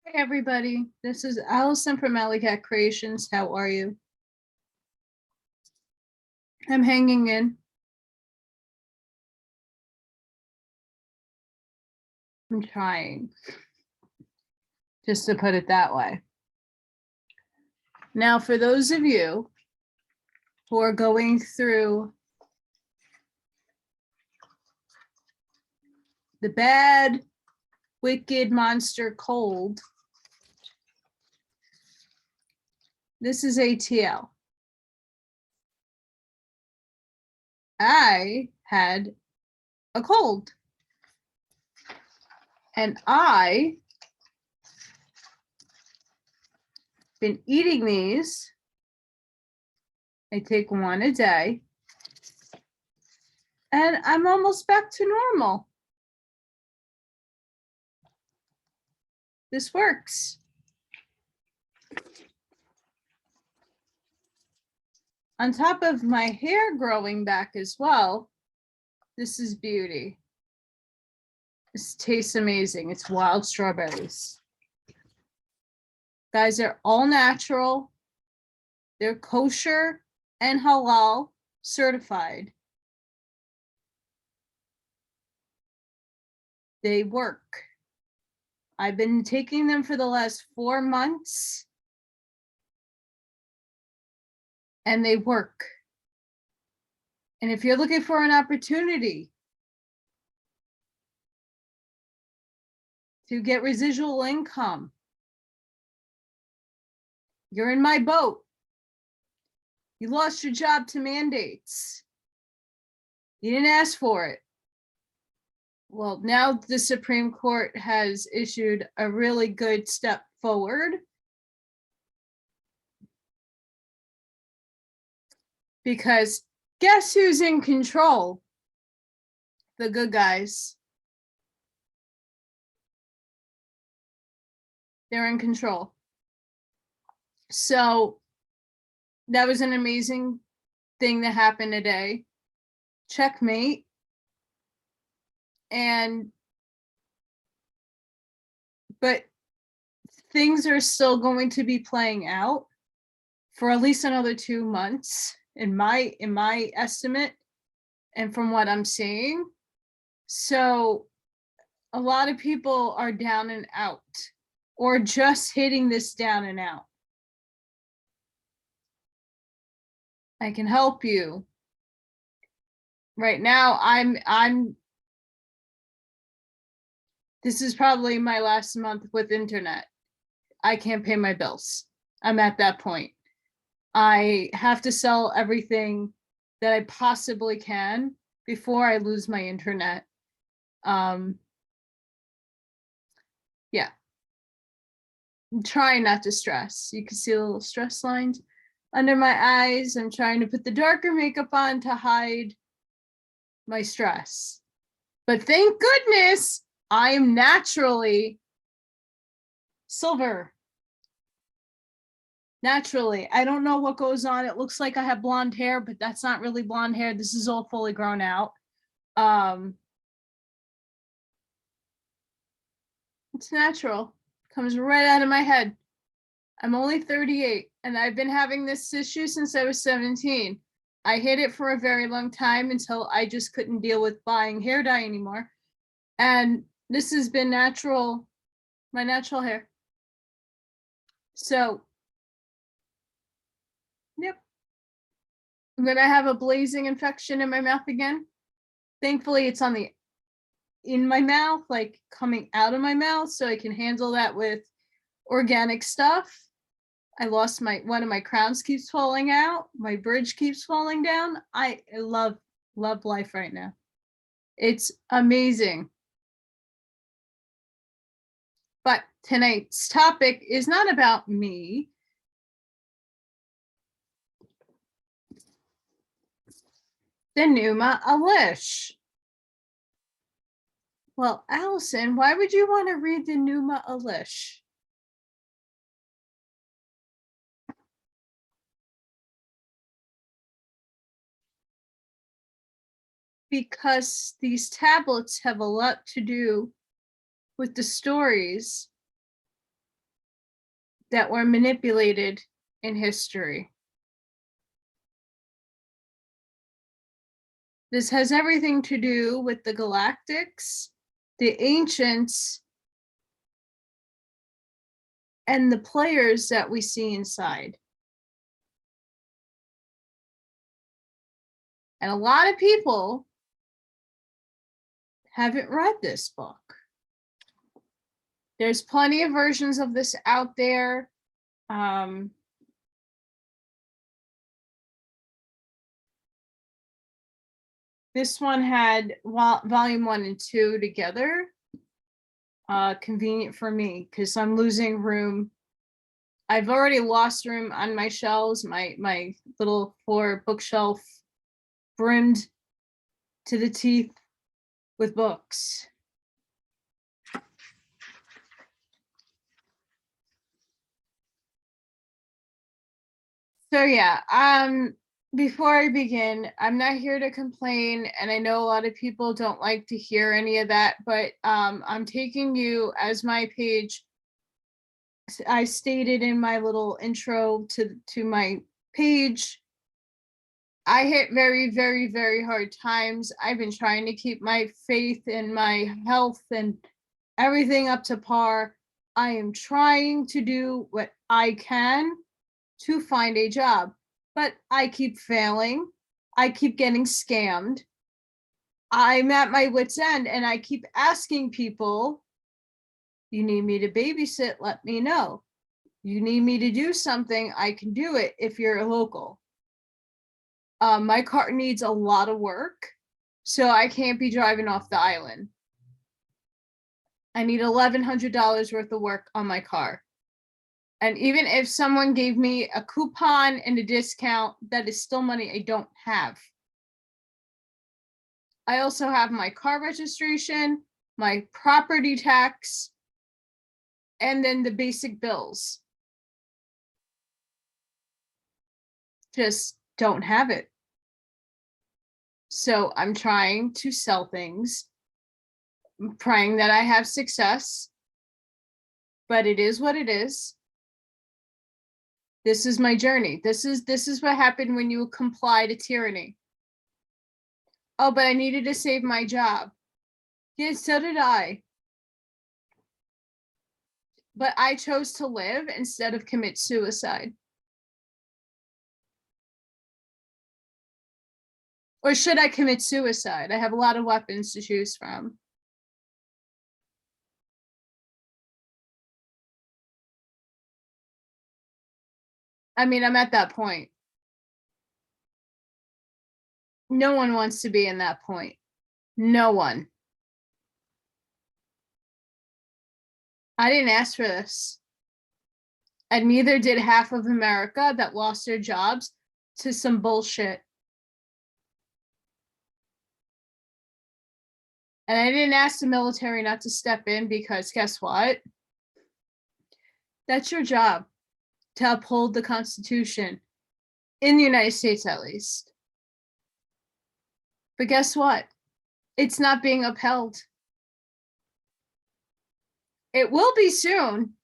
Hey everybody, this is Allison from AllyKatzkreations. How are you? I'm hanging in. I'm trying, just to put it that way. Now, for those of you who are going through the bad, wicked monster cold, this is ATL. I had a cold. And I been eating these. I take one a day. And I'm almost back to normal. This works. On top of my hair growing back as well, this is beauty. This tastes amazing. It's wild strawberries. Guys, they're all natural. They're kosher and halal certified. They work. I've been taking them for the last 4 months. And they work. And if you're looking for an opportunity to get residual income, you're in my boat. You lost your job to mandates. You didn't ask for it. Well, now the Supreme Court has issued a really good step forward. Because guess who's in control? The good guys. They're in control. So that was an amazing thing that happened today. Checkmate. But things are still going to be playing out for at least another 2 months in my estimate and from what I'm seeing. So a lot of people are down and out or just hitting this down and out. I can help you. Right now, this is probably my last month with internet. I can't pay my bills. I'm at that point. I have to sell everything that I possibly can before I lose my internet. Yeah. I'm trying not to stress. You can see the little stress lines under my eyes. I'm trying to put the darker makeup on to hide my stress. But thank goodness I am naturally silver. Naturally. I don't know what goes on. It looks like I have blonde hair, but that's not really blonde hair. This is all fully grown out. It's natural. Comes right out of my head. I'm only 38 and I've been having this issue since I was 17. I hid it for a very long time until I just couldn't deal with buying hair dye anymore. And this has been natural, my natural hair. So, yep. I'm gonna have a blazing infection in my mouth again. Thankfully, it's in my mouth, like coming out of my mouth, so I can handle that with organic stuff. I lost one of my crowns keeps falling out. My bridge keeps falling down. I love life right now. It's amazing. But tonight's topic is not about me. The Enuma Elish. Well, Allison, why would you want to read the Enuma Elish? Because these tablets have a lot to do with the stories that were manipulated in history. This has everything to do with the galactics, the ancients, and the players that we see inside. And a lot of people haven't read this book. There's plenty of versions of this out there. This one had volume 1 and 2 together. Convenient for me because I'm losing room. I've already lost room on my shelves. My little 4 bookshelf brimmed to the teeth with books. So yeah, before I begin, I'm not here to complain, and I know a lot of people don't like to hear any of that, but I'm taking you as my page. I stated in my little intro to my page, I hit very, very, very hard times. I've been trying to keep my faith and my health and everything up to par. I am trying to do what I can to find a job, but I keep failing. I keep getting scammed. I'm at my wit's end, and I keep asking people, you need me to babysit, let me know. You need me to do something, I can do it if you're local. My car needs a lot of work, so I can't be driving off the island. I need $1,100 worth of work on my car. And even if someone gave me a coupon and a discount, that is still money I don't have. I also have my car registration, my property tax, and then the basic bills. Just don't have it. So I'm trying to sell things, I'm praying that I have success, but it is what it is. This is my journey. This is what happened when you comply to tyranny. Oh, but I needed to save my job. Yeah, so did I. But I chose to live instead of commit suicide. Or should I commit suicide? I have a lot of weapons to choose from. I mean, I'm at that point. No one wants to be in that point. No one. I didn't ask for this. And neither did half of America that lost their jobs to some bullshit. And I didn't ask the military not to step in because guess what? That's your job, to uphold the Constitution, in the United States at least. But guess what? It's not being upheld. It will be soon.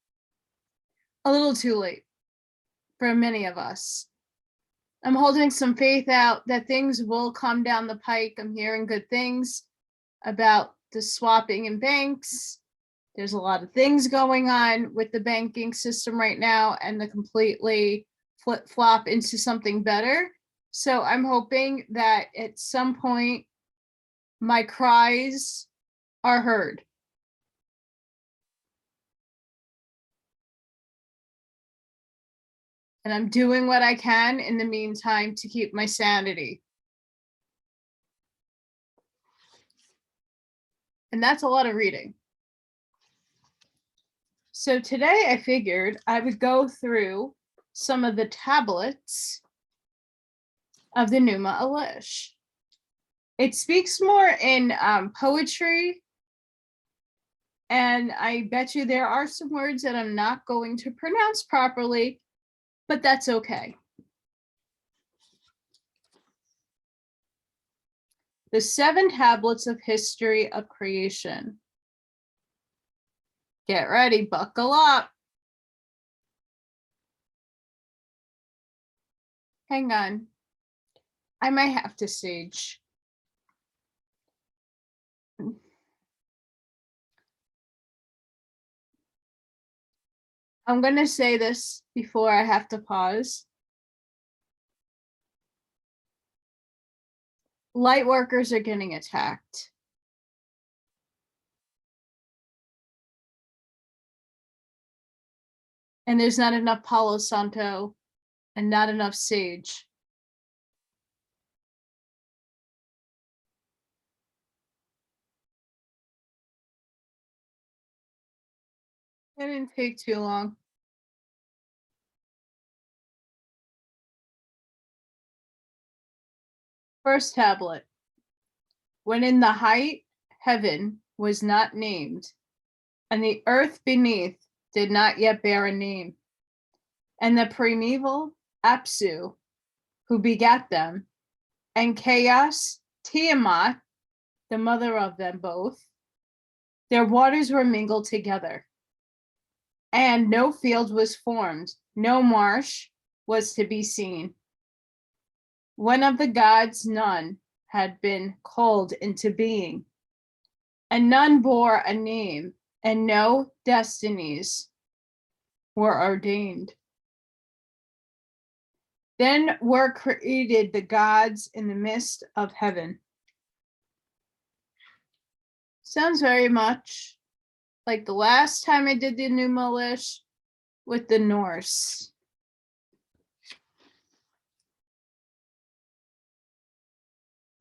A little too late for many of us. I'm holding some faith out that things will come down the pike. I'm hearing good things about the swapping in banks. There's a lot of things going on with the banking system right now, and the completely flip-flop into something better. So I'm hoping that at some point my cries are heard. And I'm doing what I can in the meantime to keep my sanity. And that's a lot of reading. So today I figured I would go through some of the tablets of the Enuma Elish. It speaks more in poetry, and I bet you there are some words that I'm not going to pronounce properly, but that's okay. The 7 tablets of history of creation. Get ready, buckle up. Hang on. I might have to sage. I'm going to say this before I have to pause. Light workers are getting attacked. And there's not enough Palo Santo and not enough sage. It didn't take too long. First tablet. When in the height, heaven was not named, and the earth beneath did not yet bear a name. And the primeval Apsu, who begat them, and Chaos, Tiamat, the mother of them both, their waters were mingled together. And no field was formed, no marsh was to be seen. One of the gods, none, had been called into being, and none bore a name, and no destinies were ordained. Then were created the gods in the midst of heaven. Sounds very much like the last time I did the Enuma Elish with the Norse.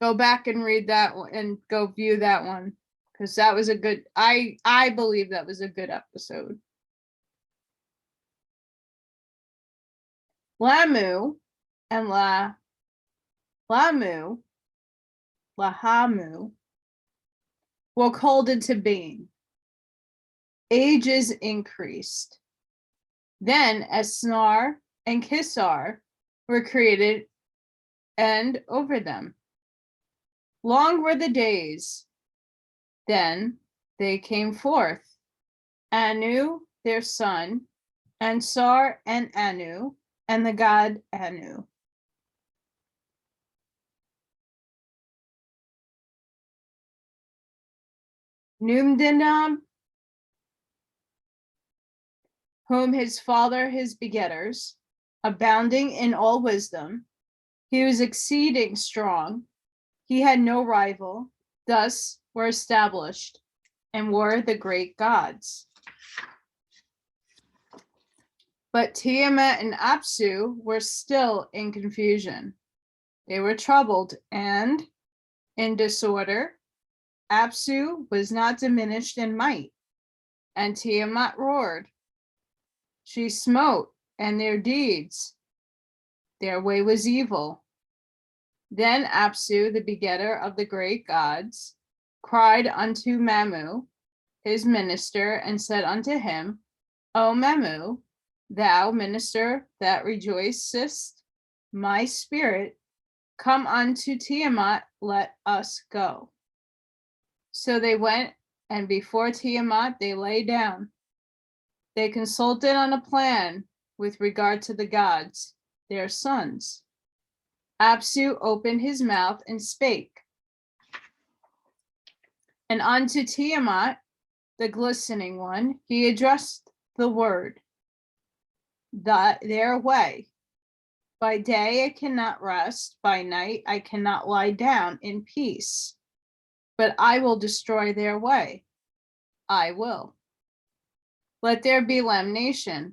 Go back and read that one and go view that one, because that was a good, I believe that was a good episode. Lamu and Lahamu were called into being. Ages increased. Then Esnar and Kisar were created, and over them. Long were the days. Then they came forth, Anu, their son, and Sar and Anu, and the god Anu. Numdinam, whom his father, his begetters, abounding in all wisdom, he was exceeding strong. He had no rival, thus were established, and were the great gods. But Tiamat and Apsu were still in confusion. They were troubled and in disorder. Apsu was not diminished in might, and Tiamat roared. She smote, and their deeds, their way was evil. Then Apsu, the begetter of the great gods, cried unto Mamu, his minister, and said unto him, O Mamu, thou minister that rejoicest my spirit, come unto Tiamat, let us go. So they went, and before Tiamat they lay down. They consulted on a plan with regard to the gods, their sons. Apsu opened his mouth and spake. And unto Tiamat, the glistening one, he addressed the word, their way. By day I cannot rest, by night I cannot lie down in peace, but I will destroy their way. I will. Let there be lamnation,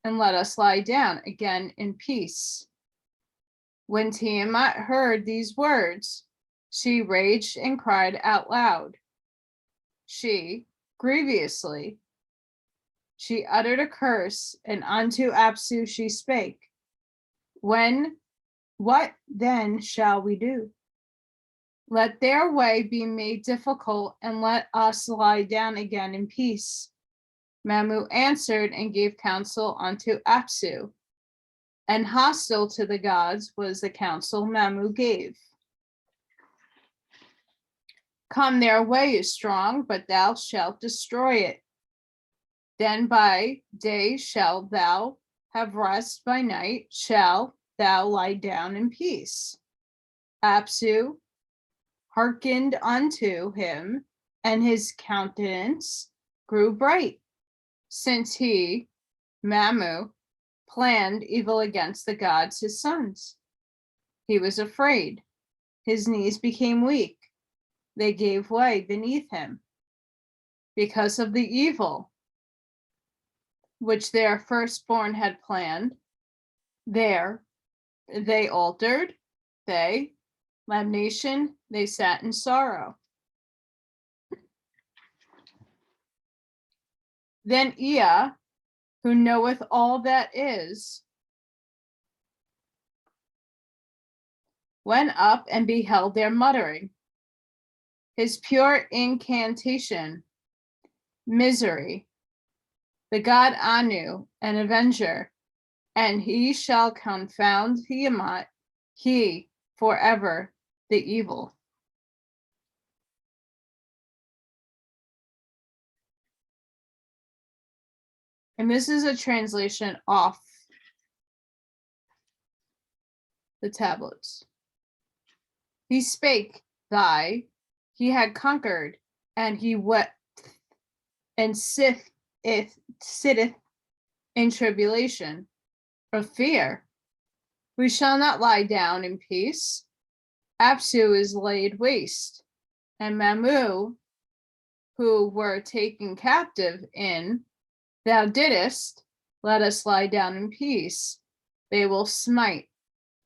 and let us lie down again in peace. When Tiamat heard these words, she raged and cried out loud. She, grievously, she uttered a curse, and unto Apsu she spake. What then shall we do? Let their way be made difficult, and let us lie down again in peace. Mamu answered and gave counsel unto Apsu, and hostile to the gods was the counsel Mamu gave. Come, their way is strong, but thou shalt destroy it. Then by day shalt thou have rest, by night shall thou lie down in peace. Apsu hearkened unto him, and his countenance grew bright, since he, Mamu, planned evil against the gods, his sons. He was afraid. His knees became weak. They gave way beneath him because of the evil which their firstborn had planned. There they altered, they, damnation, they sat in sorrow. Then Ea, who knoweth all that is, went up and beheld their muttering. His pure incantation, misery, the god Anu, an avenger, and he shall confound Tiamat, he forever the evil. And this is a translation off the tablets. He spake he had conquered, and he wept, and sitteth in tribulation of fear. We shall not lie down in peace. Apsu is laid waste, and Mamu, who were taken captive in, thou didst, let us lie down in peace. They will smite,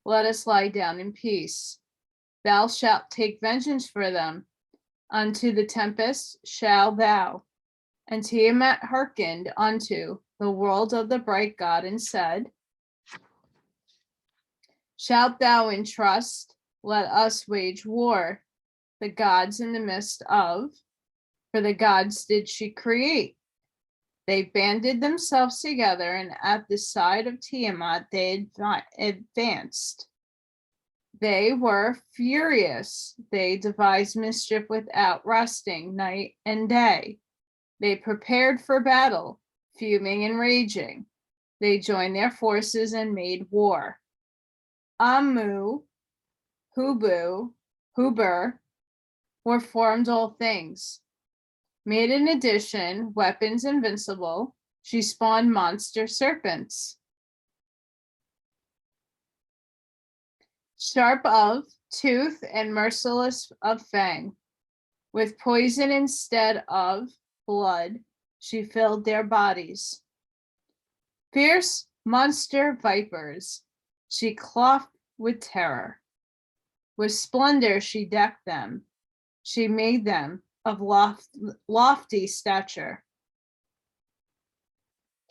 let us lie down in peace. Thou shalt take vengeance for them. Unto the tempest shall thou. And Tiamat hearkened unto the world of the bright God and said, shalt thou entrust, let us wage war, the gods in the midst of, for the gods did she create. They banded themselves together, and at the side of Tiamat they advanced. They were furious. They devised mischief without resting night and day. They prepared for battle, fuming and raging. They joined their forces and made war. Amu, Huber were formed all things. Made in addition weapons invincible, she spawned monster serpents. Sharp of tooth and merciless of fang, with poison instead of blood, she filled their bodies. Fierce monster vipers, she clothed with terror. With splendor she decked them. She made them of lofty stature.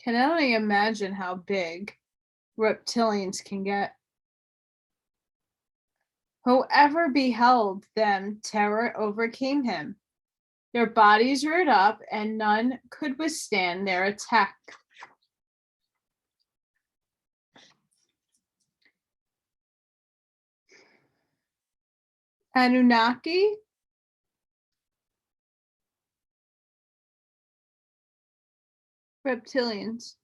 Can only imagine how big reptilians can get. Whoever beheld them, terror overcame him. Their bodies reared up, and none could withstand their attack. Anunnaki, reptilians.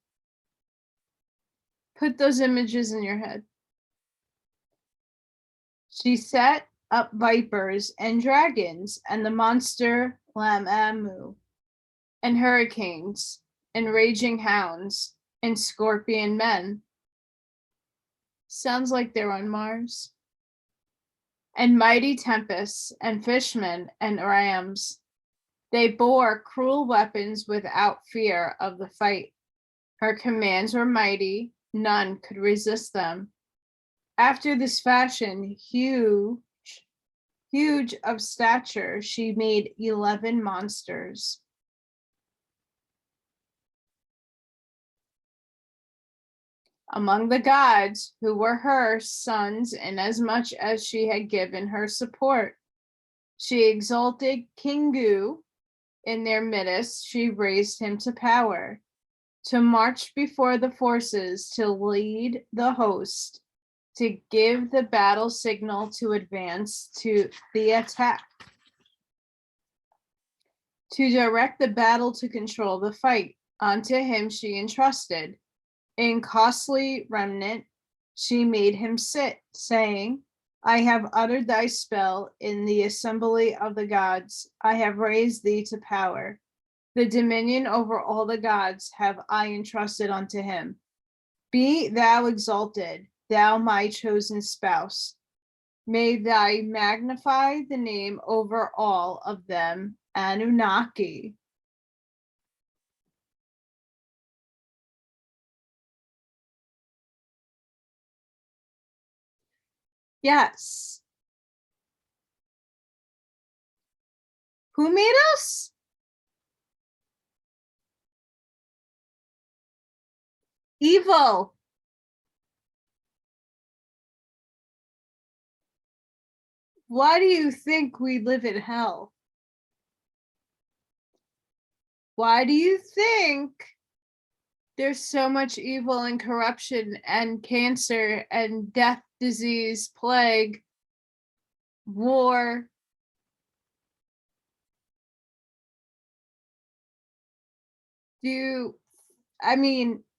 Put those images in your head. She set up vipers and dragons and the monster Lamamu and hurricanes and raging hounds and scorpion men. Sounds like they're on Mars. And mighty tempests and fishmen and rams. They bore cruel weapons without fear of the fight. Her commands were mighty, none could resist them. After this fashion, huge of stature, she made 11 monsters. Among the gods, who were her sons, inasmuch as she had given her support, she exalted Kingu. In their midst, she raised him to power, to march before the forces, to lead the host, to give the battle signal to advance to the attack, to direct the battle, to control the fight. Unto him she entrusted in costly remnant She made him sit, saying, I have uttered thy spell in the assembly of the gods. I have raised thee to power. The dominion over all the gods have I entrusted unto him. Be thou exalted, thou my chosen spouse. May thy magnify the name over all of them, Anunnaki. Yes. Who made us? Evil. Why do you think we live in hell? Why do you think there's so much evil and corruption and cancer and death, disease, plague, war?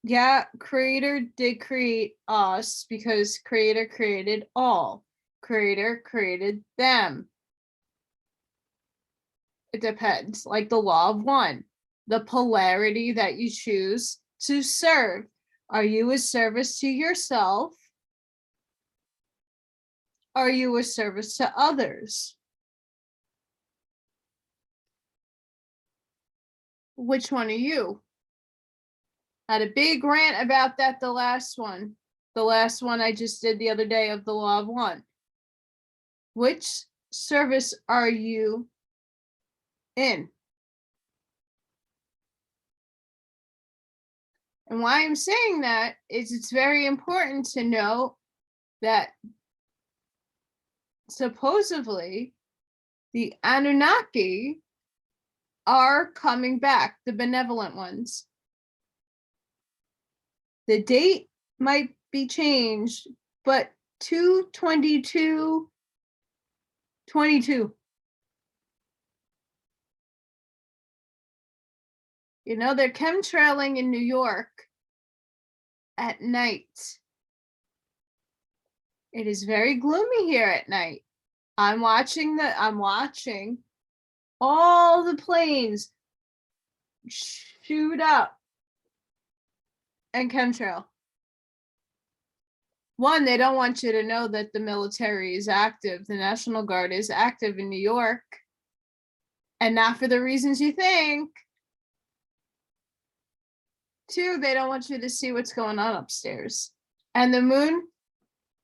Yeah, Creator did create us because Creator created all. Creator created them. It depends, like the law of one, the polarity that you choose to serve. Are you a service to yourself? Are you a service to others? Which one are you? I had a big rant about that the last one I just did the other day of the law of one. Which service are you in? And why I'm saying that is it's very important to know that supposedly the Anunnaki are coming back, the benevolent ones. The date might be changed, but 2/22/22. You know, they're chemtrailing in New York at night. It is very gloomy here at night. I'm watching all the planes shoot up and chemtrail. One, they don't want you to know that the military is active. The National Guard is active in New York. And not for the reasons you think. Two, they don't want you to see what's going on upstairs. And the moon,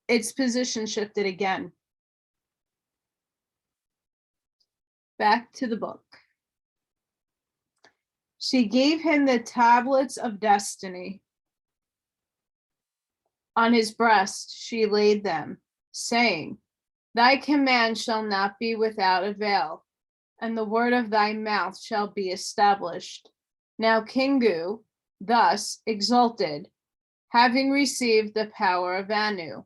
its position shifted again. Back to the book. She gave him the tablets of destiny. On his breast she laid them, saying, Thy command shall not be without avail, and the word of thy mouth shall be established. Now Kingu, thus exalted, having received the power of Anu,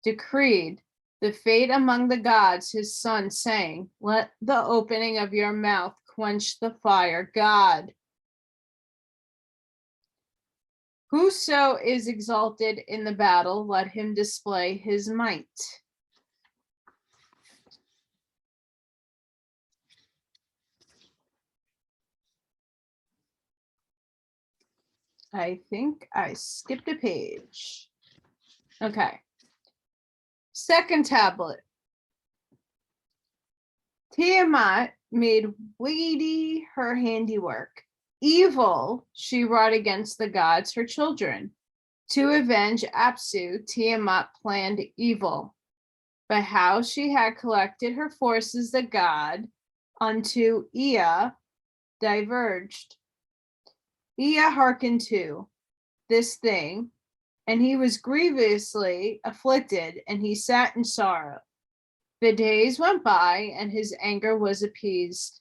decreed the fate among the gods his son, saying, Let the opening of your mouth quench the fire, God. Whoso is exalted in the battle, let him display his might. I think I skipped a page. Okay. Second tablet. Tiamat made weighty her handiwork. Evil she wrought against the gods, her children. To avenge Apsu, Tiamat planned evil. But how she had collected her forces, the god, unto Ea diverged. Ea hearkened to this thing, and he was grievously afflicted, and he sat in sorrow. The days went by, and his anger was appeased.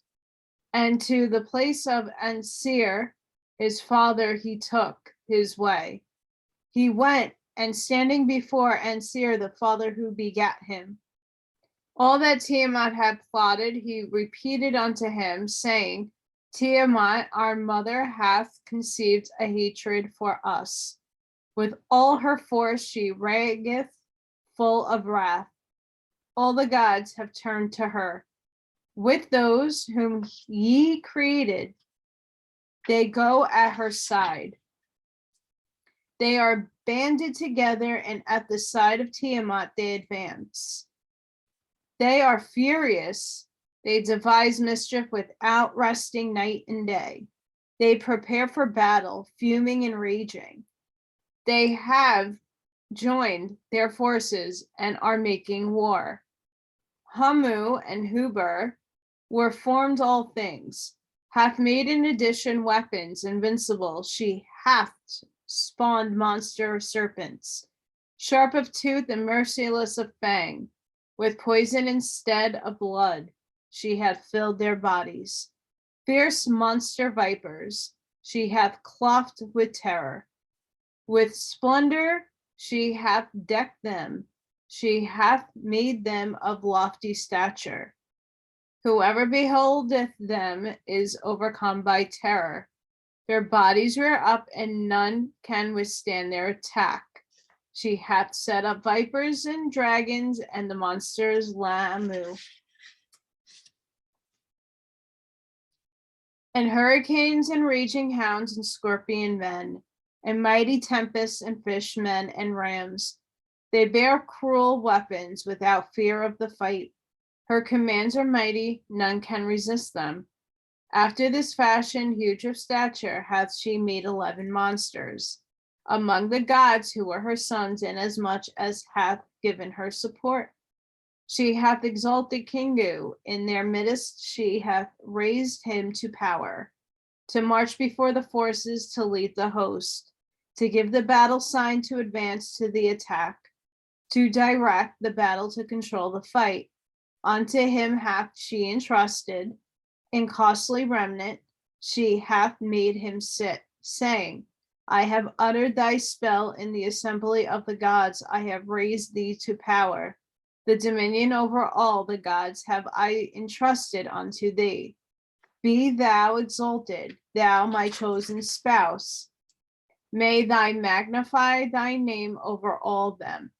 And to the place of Ansir, his father, he took his way. He went, and standing before Ansir, the father who begat him, all that Tiamat had plotted, he repeated unto him, saying, Tiamat, our mother, hath conceived a hatred for us, With all her force she rageth, full of wrath. All the gods have turned to her. With those whom ye created, they go at her side. They are banded together, and at the side of Tiamat they advance. They are furious. They devise mischief without resting night and day. They prepare for battle, fuming and raging. They have joined their forces and are making war. Hamu and Huber were formed all things, hath made in addition weapons invincible. She hath spawned monster serpents, sharp of tooth and merciless of fang, with poison instead of blood. She hath filled their bodies. Fierce monster vipers she hath clothed with terror. With splendor she hath decked them. She hath made them of lofty stature. Whoever beholdeth them is overcome by terror. Their bodies rear up, and none can withstand their attack. She hath set up vipers and dragons, and the monsters Lamu. And hurricanes and raging hounds and scorpion men, and mighty tempests and fishmen and rams. They bear cruel weapons without fear of the fight. Her commands are mighty, none can resist them. After this fashion, huge of stature, hath she made 11 monsters among the gods who were her sons, inasmuch as hath given her support. She hath exalted Kingu, in their midst she hath raised him to power, to march before the forces, to lead the host, to give the battle sign, to advance to the attack, to direct the battle, to control the fight. Unto him hath she entrusted, in costly remnant, she hath made him sit, saying, I have uttered thy spell in the assembly of the gods. I have raised thee to power. The dominion over all the gods have I entrusted unto thee. Be thou exalted, thou my chosen spouse. May thy magnify thy name over all them.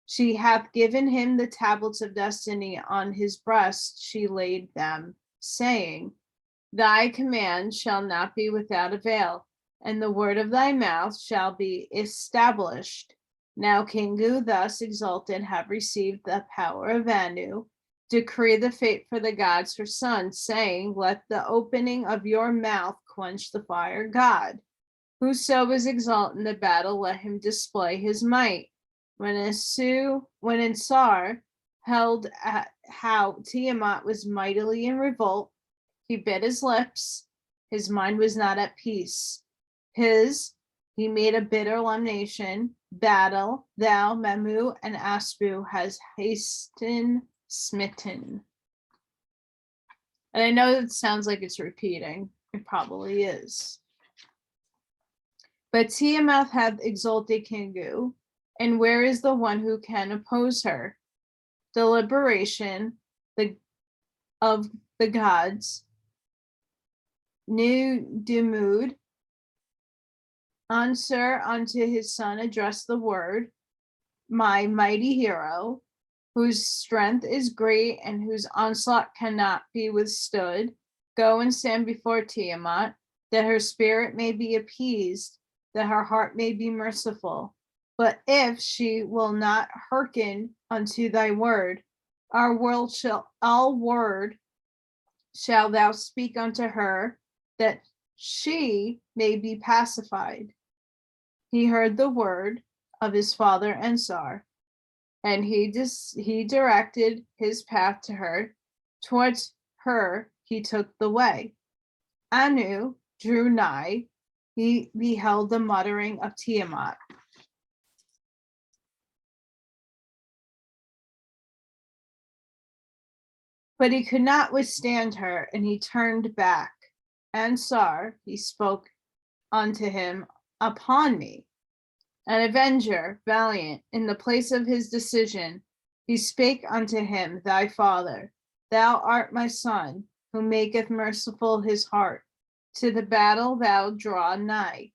She hath given him the tablets of destiny, on his breast she laid them, saying, Thy command shall not be without avail, and the word of thy mouth shall be established. Now Kingu, thus exalted, have received the power of Anu, decree the fate for the gods her sons, saying, Let the opening of your mouth quench the fire, God. Whoso is exalted in the battle, let him display his might. When Insar held at how Tiamat was mightily in revolt, he bit his lips. His mind was not at peace. He made a bitter lamentation. Battle, thou, Memu, and Aspu has hasten smitten. And I know it sounds like it's repeating. It probably is. But Tiamat hath exalted Kingu, and where is the one who can oppose her? The liberation of the gods. Nu Dumud, Answer unto his son addressed the word, my mighty hero, whose strength is great and whose onslaught cannot be withstood. Go and stand before Tiamat, that her spirit may be appeased, that her heart may be merciful. But if she will not hearken unto thy word, all word shall thou speak unto her, that she may be pacified. He heard the word of his father Ensar, and he directed his path to her. Towards her he took the way. Anu drew nigh. He beheld the muttering of Tiamat. But he could not withstand her, and he turned back. Ansar, he spoke unto him, upon me, an avenger, valiant, in the place of his decision. He spake unto him, thy father, thou art my son, who maketh merciful his heart. To the battle thou draw nigh.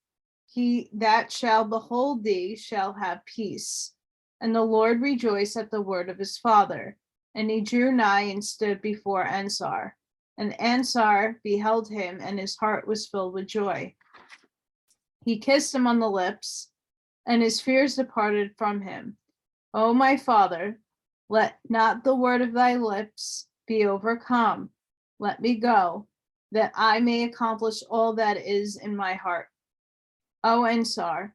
he that shall behold thee shall have peace. And the Lord rejoiced at the word of his father. And he drew nigh and stood before Ansar. And Ansar beheld him, and his heart was filled with joy. He kissed him on the lips, and his fears departed from him. O my father, let not the word of thy lips be overcome. Let me go, that I may accomplish all that is in my heart. O Ansar,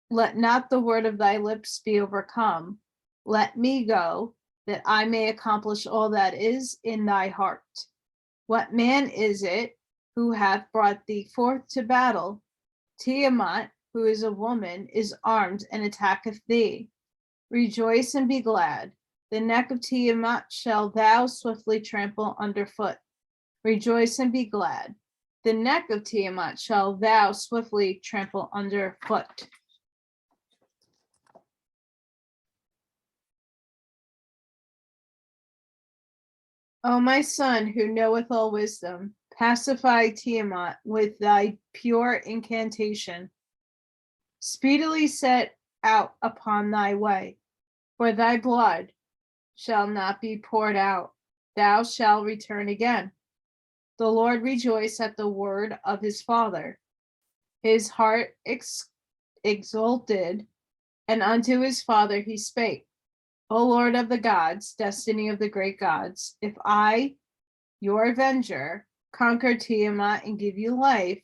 let not the word of thy lips be overcome. Let me go, that I may accomplish all that is in thy heart. What man is it who hath brought thee forth to battle? Tiamat, who is a woman, is armed and attacketh thee. Rejoice and be glad. The neck of Tiamat shall thou swiftly trample underfoot. Rejoice and be glad. The neck of Tiamat shall thou swiftly trample underfoot. O my son, who knoweth all wisdom, pacify Tiamat with thy pure incantation. Speedily set out upon thy way, for thy blood shall not be poured out. Thou shalt return again. The Lord rejoiced at the word of his father. His heart exulted, and unto his father he spake, O Lord of the gods, destiny of the great gods, if I, your avenger, conquer Tiamat and give you life,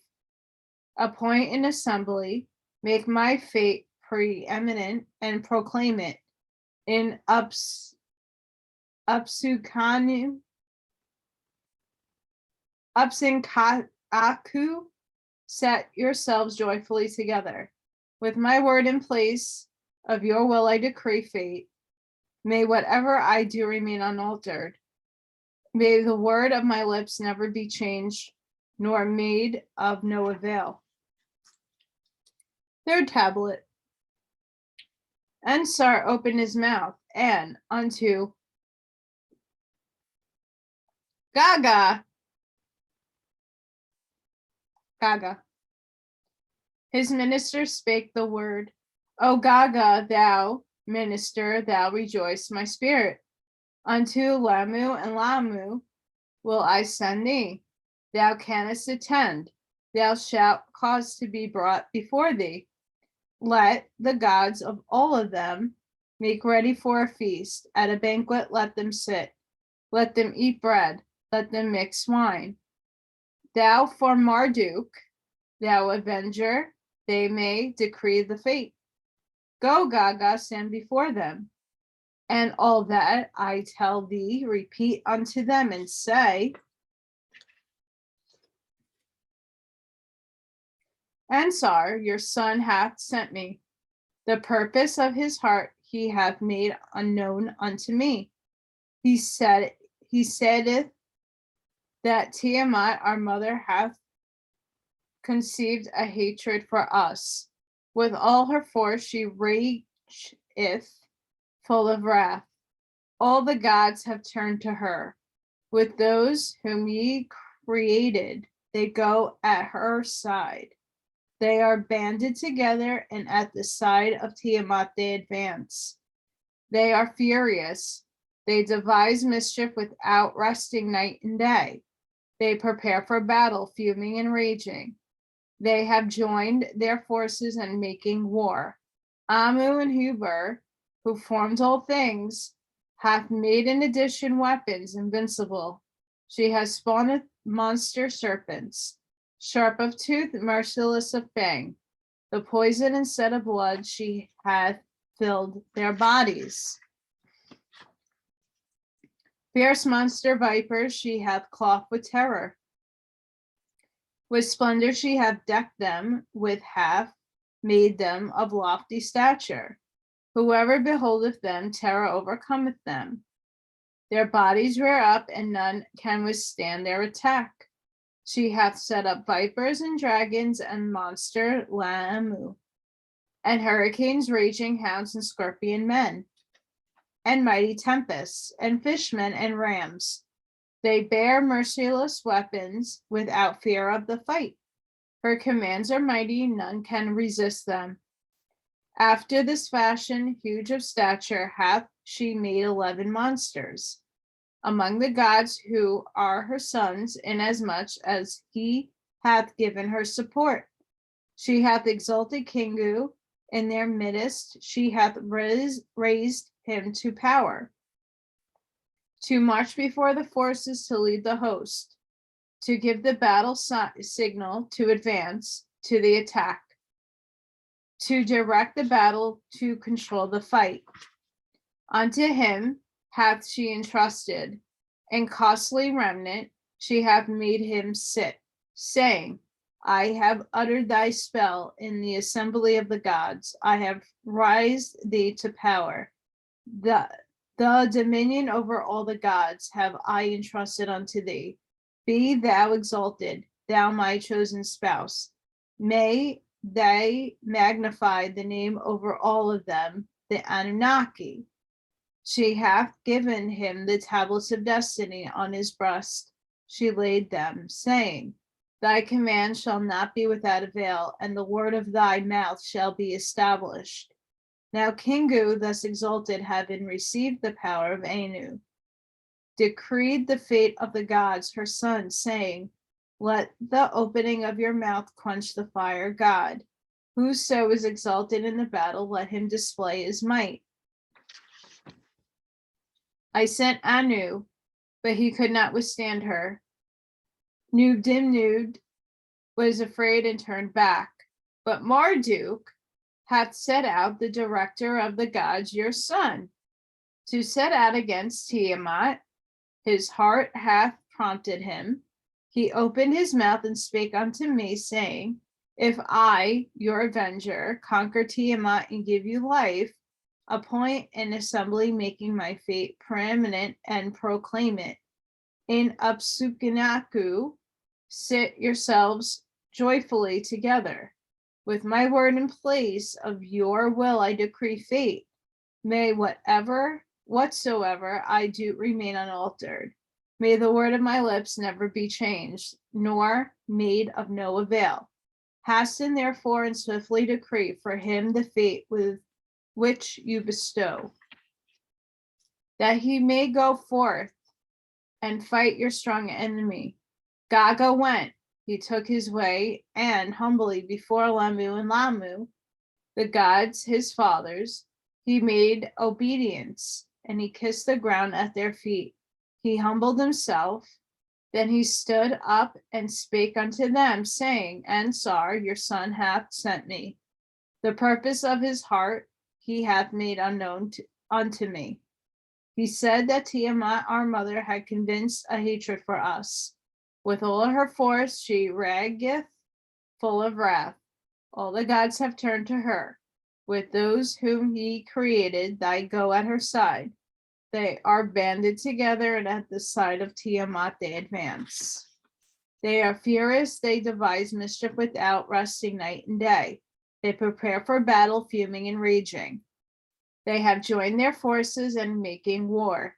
appoint an assembly, make my fate preeminent, and proclaim it in Upsinkaku, set yourselves joyfully together. With my word in place of your will I decree fate. May whatever I do remain unaltered. May the word of my lips never be changed, nor made of no avail. Third tablet. Ansar opened his mouth, and unto Gaga, his minister spake the word, O Gaga, thou minister, thou rejoice my spirit. Unto Lamu and Lamu will I send thee. Thou canst attend. Thou shalt cause to be brought before thee. Let the gods of all of them make ready for a feast. At a banquet let them sit. Let them eat bread. Let them mix wine. Thou for Marduk, thou avenger, they may decree the fate. Go, Gaga, stand before them. And all that I tell thee, repeat unto them and say, Ansar, your son hath sent me. The purpose of his heart he hath made unknown unto me. He saith that Tiamat, our mother, hath conceived a hatred for us. With all her force she rageth, full of wrath. All the gods have turned to her. With those whom ye created, they go at her side. They are banded together, and at the side of Tiamat they advance. They are furious. They devise mischief without resting night and day. They prepare for battle, fuming and raging. They have joined their forces and making war. Amu and Huber, who formed all things, hath made in addition weapons invincible. She has spawned monster serpents, sharp of tooth, merciless of fang. The poison instead of blood she hath filled their bodies. Fierce monster vipers she hath clothed with terror. With splendor she hath decked them, with hath made them of lofty stature. Whoever beholdeth them, terror overcometh them. Their bodies rear up, and none can withstand their attack. She hath set up vipers and dragons and monster Lamu, and hurricanes, raging hounds, and scorpion men, and mighty tempests, and fishmen and rams. They bear merciless weapons without fear of the fight. Her commands are mighty, none can resist them. After this fashion, huge of stature, hath she made 11 monsters among the gods who are her sons, inasmuch as he hath given her support. She hath exalted Kingu in their midst, she hath raised him to power, to march before the forces, to lead the host, to give the battle signal, to advance to the attack, to direct the battle, to control the fight. Unto him hath she entrusted, and costly remnant she hath made him sit, saying, I have uttered thy spell in the assembly of the gods. I have raised thee to power. The dominion over all the gods have I entrusted unto thee. Be thou exalted, thou my chosen spouse. May they magnify the name over all of them, the Anunnaki. She hath given him the tablets of destiny on his breast. She laid them, saying, Thy command shall not be without avail, and the word of thy mouth shall be established. Now Kingu, thus exalted, having received the power of Anu, decreed the fate of the gods, her sons, saying, Let the opening of your mouth quench the fire, God. Whoso is exalted in the battle, let him display his might. I sent Anu, but he could not withstand her. Nubdimnud was afraid and turned back. But Marduk hath set out, the director of the gods, your son, to set out against Tiamat. His heart hath prompted him. He opened his mouth and spake unto me, saying, If I, your avenger, conquer Tiamat and give you life, appoint an assembly, making my fate preeminent, and proclaim it. In Upsukinaku, sit yourselves joyfully together. With my word in place of your will, I decree fate. May whatsoever I do remain unaltered. May the word of my lips never be changed, nor made of no avail. Hasten therefore and swiftly decree for him the fate with which you bestow, that he may go forth and fight your strong enemy. Gaga went, he took his way, and humbly before Lamu and Lamu, the gods his fathers, he made obedience, and he kissed the ground at their feet. He humbled himself, then he stood up and spake unto them, saying, Ansar, your son hath sent me. The purpose of his heart he hath made unknown unto me. He said that Tiamat, our mother, had convinced a hatred for us. With all her force she rageth, full of wrath. All the gods have turned to her. With those whom he created, thy go at her side. They are banded together, and at the side of Tiamat they advance. They are furious, they devise mischief without resting night and day. They prepare for battle, fuming and raging. They have joined their forces and making war.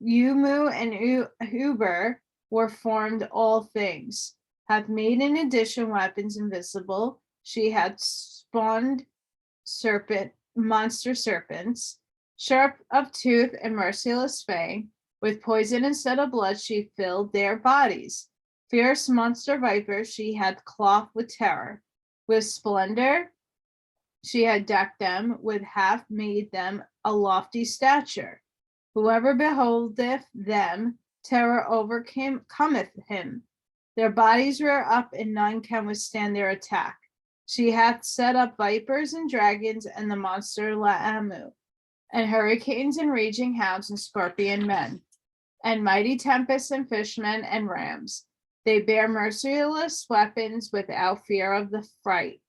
Umu and Uber were formed all things, hath made in addition weapons invisible. She had spawned monster serpents, sharp of tooth and merciless fang. With poison instead of blood she filled their bodies. Fierce monster vipers she had clothed with terror. With splendor she had decked them, with hath made them a lofty stature. Whoever beholdeth them, terror overcometh him. Their bodies rear up, and none can withstand their attack. She hath set up vipers and dragons, and the monster Laamu, and hurricanes and raging hounds and scorpion men, and mighty tempests and fishmen and rams. They bear merciless weapons without fear of the fright.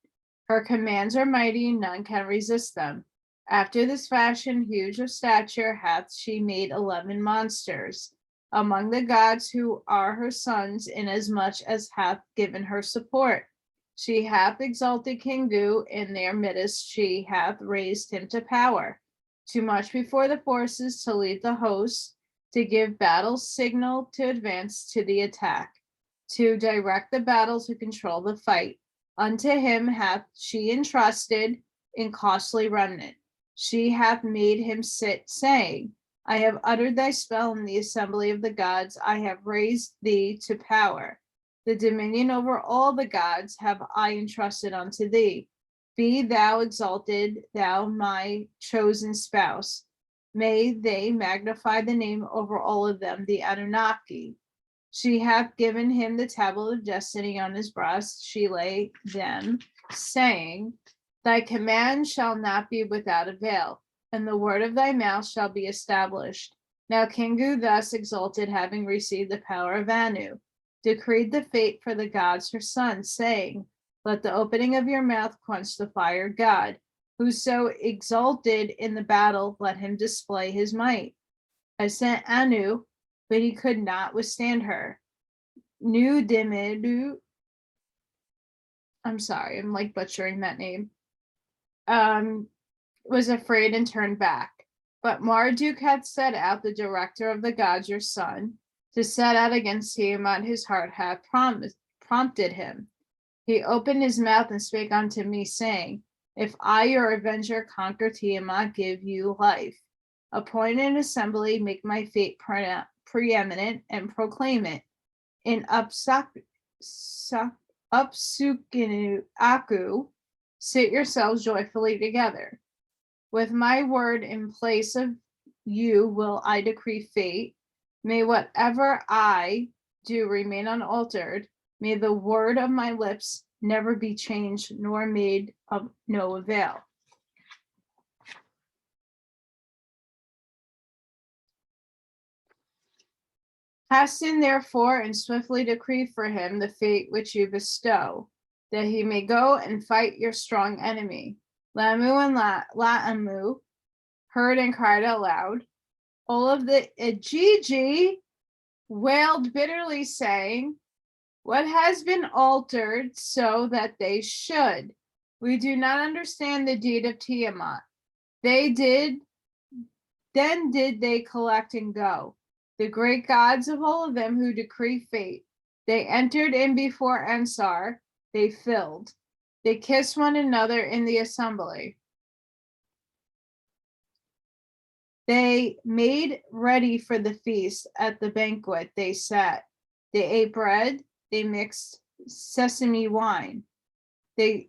Her commands are mighty, none can resist them. After this fashion, huge of stature, hath she made 11 monsters among the gods who are her sons, inasmuch as hath given her support. She hath exalted Kingu in their midst, she hath raised him to power, to march before the forces, to lead the host, to give battle signal, to advance to the attack. to direct the battle, to control the fight. Unto him hath she entrusted in costly remnant. She hath made him sit, saying, I have uttered thy spell in the assembly of the gods. I have raised thee to power. The dominion over all the gods have I entrusted unto thee. Be thou exalted, thou my chosen spouse. May they magnify the name over all of them, the Anunnaki. She hath given him the tablet of destiny on his breast. She laid them, saying, Thy command shall not be without avail, and the word of thy mouth shall be established. Now Kingu, thus exalted, having received the power of Anu, decreed the fate for the gods her sons, saying, Let the opening of your mouth quench the fire, God. Whoso exalted in the battle, let him display his might. I sent Anu, but he could not withstand her. Nudimidu, I'm sorry, I'm like butchering that name, was afraid and turned back. But Marduk had set out, the director of the gods, your son, to set out against Tiamat. His heart had prompted him. He opened his mouth and spake unto me, saying, If I, your avenger, conquer Tiamat, give you life. Appoint an assembly, make my fate preeminent, and proclaim it. In Upsukinu-Aku, sit yourselves joyfully together. With my word in place of you will I decree fate. May whatever I do remain unaltered. May the word of my lips never be changed nor made of no avail. Hasten therefore and swiftly decree for him the fate which you bestow, that he may go and fight your strong enemy. Lamu and Laamu heard and cried aloud. All of the Ijiji wailed bitterly, saying, What has been altered so that they should? We do not understand the deed of Tiamat. Then did they collect and go. The great gods of all of them who decree fate. They entered in before Ensar. They filled. They kissed one another in the assembly. They made ready for the feast. At the banquet they sat. They ate bread. They mixed sesame wine. The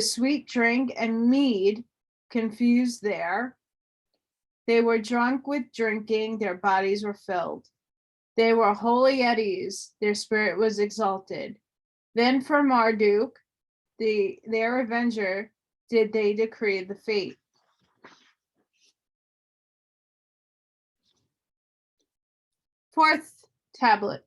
sweet drink and mead confused there. They were drunk with drinking, their bodies were filled. They were wholly at ease, their spirit was exalted. Then for Marduk, their avenger, did they decree the fate. Fourth tablet.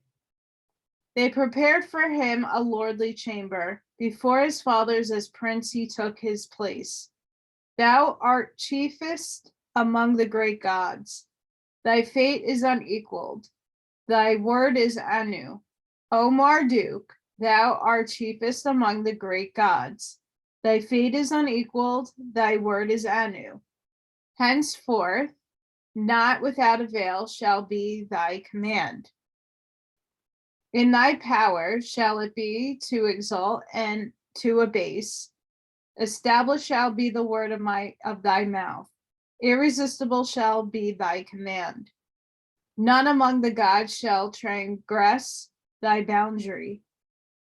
They prepared for him a lordly chamber. Before his fathers as prince he took his place. Thou art chiefest among the great gods. Thy fate is unequaled. Thy word is Anu. O Marduk, thou art chiefest among the great gods. Thy fate is unequaled. Thy word is Anu. Henceforth, not without avail shall be thy command. In thy power shall it be to exalt and to abase. Established shall be the word of thy mouth. Irresistible shall be thy command. None among the gods shall transgress thy boundary.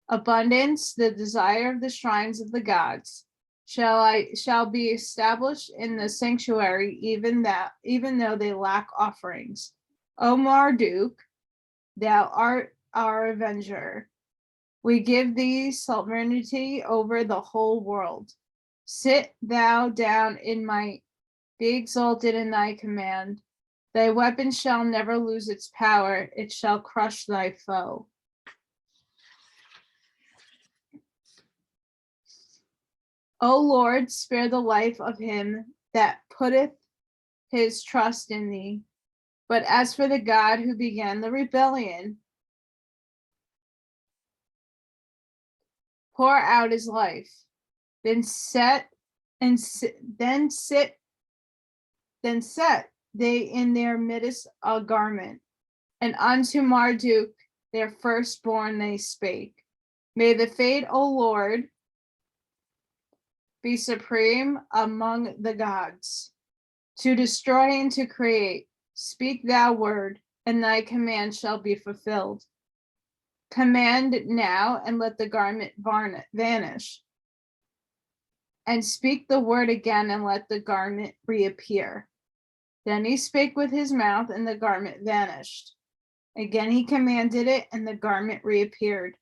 Abundance, the desire of the shrines of the gods, shall be established in the sanctuary, even though they lack offerings. O Marduk, thou art our avenger. We give thee sovereignty over the whole world. Sit thou down in might. Be exalted in thy command. Thy weapon shall never lose its power. It shall crush thy foe. O Lord, spare the life of him that putteth his trust in thee. But as for the God who began the rebellion, pour out his life. Then set they in their midst a garment, and unto Marduk their firstborn they spake. May the fate, O Lord, be supreme among the gods. To destroy and to create, speak thou word, and thy command shall be fulfilled. Command now, and let the garment vanish. And speak the word again, and let the garment reappear. Then he spake with his mouth, and the garment vanished. Again he commanded it, and the garment reappeared.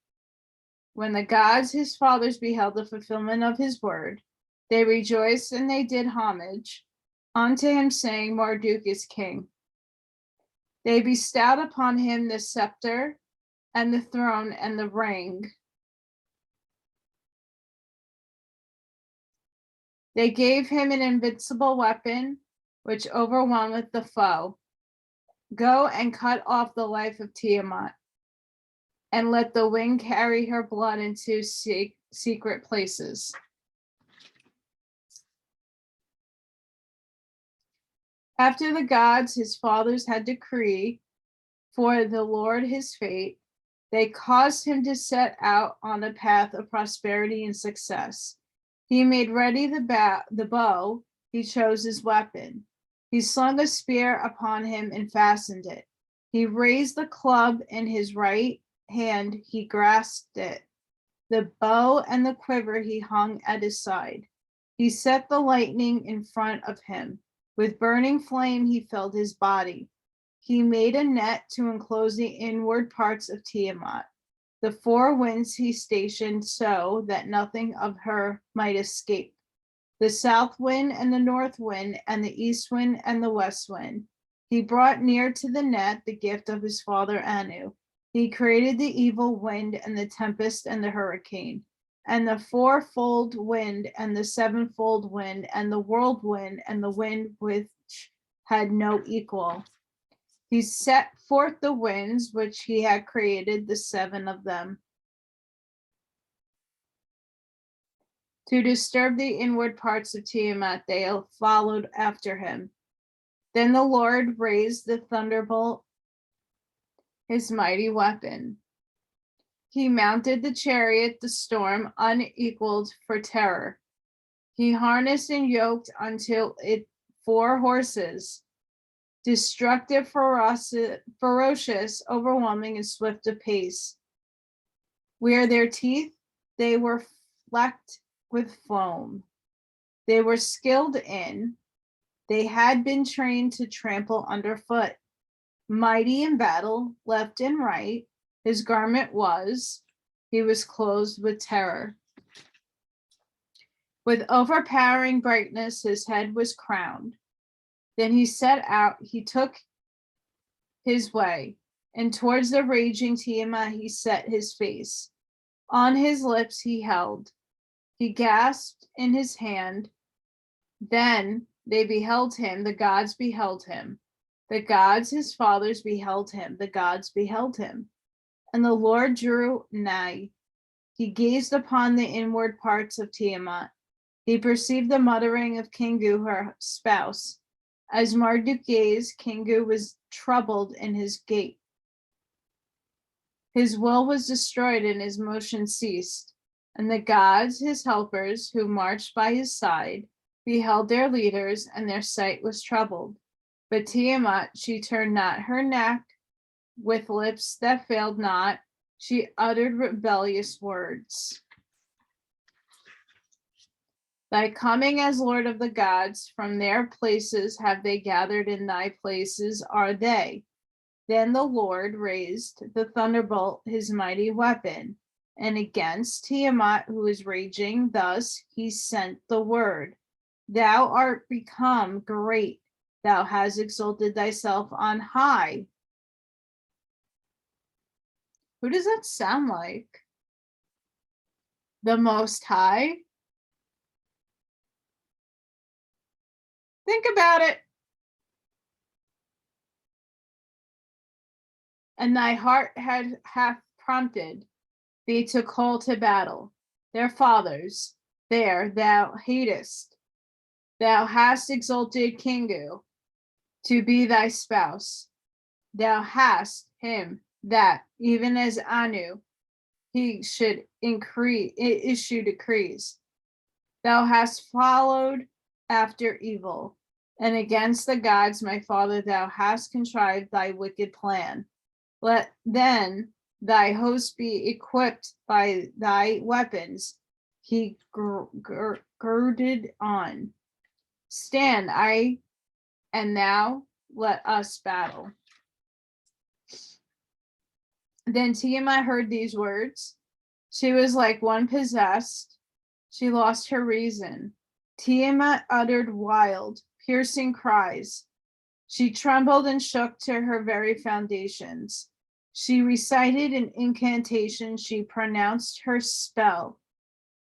When the gods his fathers beheld the fulfillment of his word, they rejoiced and they did homage unto him, saying, Marduk is king. They bestowed upon him the scepter and the throne and the ring. They gave him an invincible weapon, which overwhelmeth the foe. Go and cut off the life of Tiamat, and let the wind carry her blood into secret places. After the gods his fathers had decreed for the Lord his fate, they caused him to set out on a path of prosperity and success. He made ready the bow, he chose his weapon. He slung a spear upon him and fastened it. He raised the club in his right hand, he grasped it. The bow and the quiver he hung at his side. He set the lightning in front of him. With burning flame he filled his body. He made a net to enclose the inward parts of Tiamat. The four winds he stationed so that nothing of her might escape. The south wind and the north wind and the east wind and the west wind. He brought near to the net the gift of his father Anu. He created the evil wind and the tempest and the hurricane, and the fourfold wind and the sevenfold wind and the whirlwind and the wind which had no equal. He set forth the winds which he had created, the seven of them, to disturb the inward parts of Tiamat. They followed after him. Then the Lord raised the thunderbolt, his mighty weapon. He mounted the chariot, the storm, unequaled for terror. He harnessed and yoked until it 4 horses, destructive, ferocious, overwhelming, and swift of pace. Where their teeth, they were flecked with foam. They were skilled in, they had been trained to trample underfoot. Mighty in battle, left and right, his garment was, he was clothed with terror. With overpowering brightness, his head was crowned. Then he set out, he took his way, and towards the raging Tiamat he set his face. On his lips he held, he gasped in his hand. Then they beheld him, the gods beheld him. The gods, his fathers, beheld him, the gods beheld him. And the Lord drew nigh. He gazed upon the inward parts of Tiamat. He perceived the muttering of Kingu, her spouse. As Marduk gazed, Kingu was troubled in his gait. His will was destroyed and his motion ceased. And the gods, his helpers, who marched by his side, beheld their leaders, and their sight was troubled. But Tiamat, she turned not her neck, with lips that failed not, she uttered rebellious words. Thy coming as Lord of the gods, from their places have they gathered, in thy places are they. Then the Lord raised the thunderbolt, his mighty weapon, and against Tiamat, who is raging thus, he sent the word. Thou art become great, thou hast exalted thyself on high. Who does that sound like? The Most High? Think about it. And thy heart hath prompted thee to call to battle their fathers. There thou hatest. Thou hast exalted Kingu to be thy spouse. Thou hast him that even as Anu, he should issue decrees. Thou hast followed after evil, and against the gods, my father, thou hast contrived thy wicked plan. Let then thy host be equipped by thy weapons. He girded on. Stand, I and thou, let us battle. Then Tiamat heard these words. She was like one possessed. She lost her reason. Tiamat uttered wild, piercing cries. She trembled and shook to her very foundations. She recited an incantation. She pronounced her spell,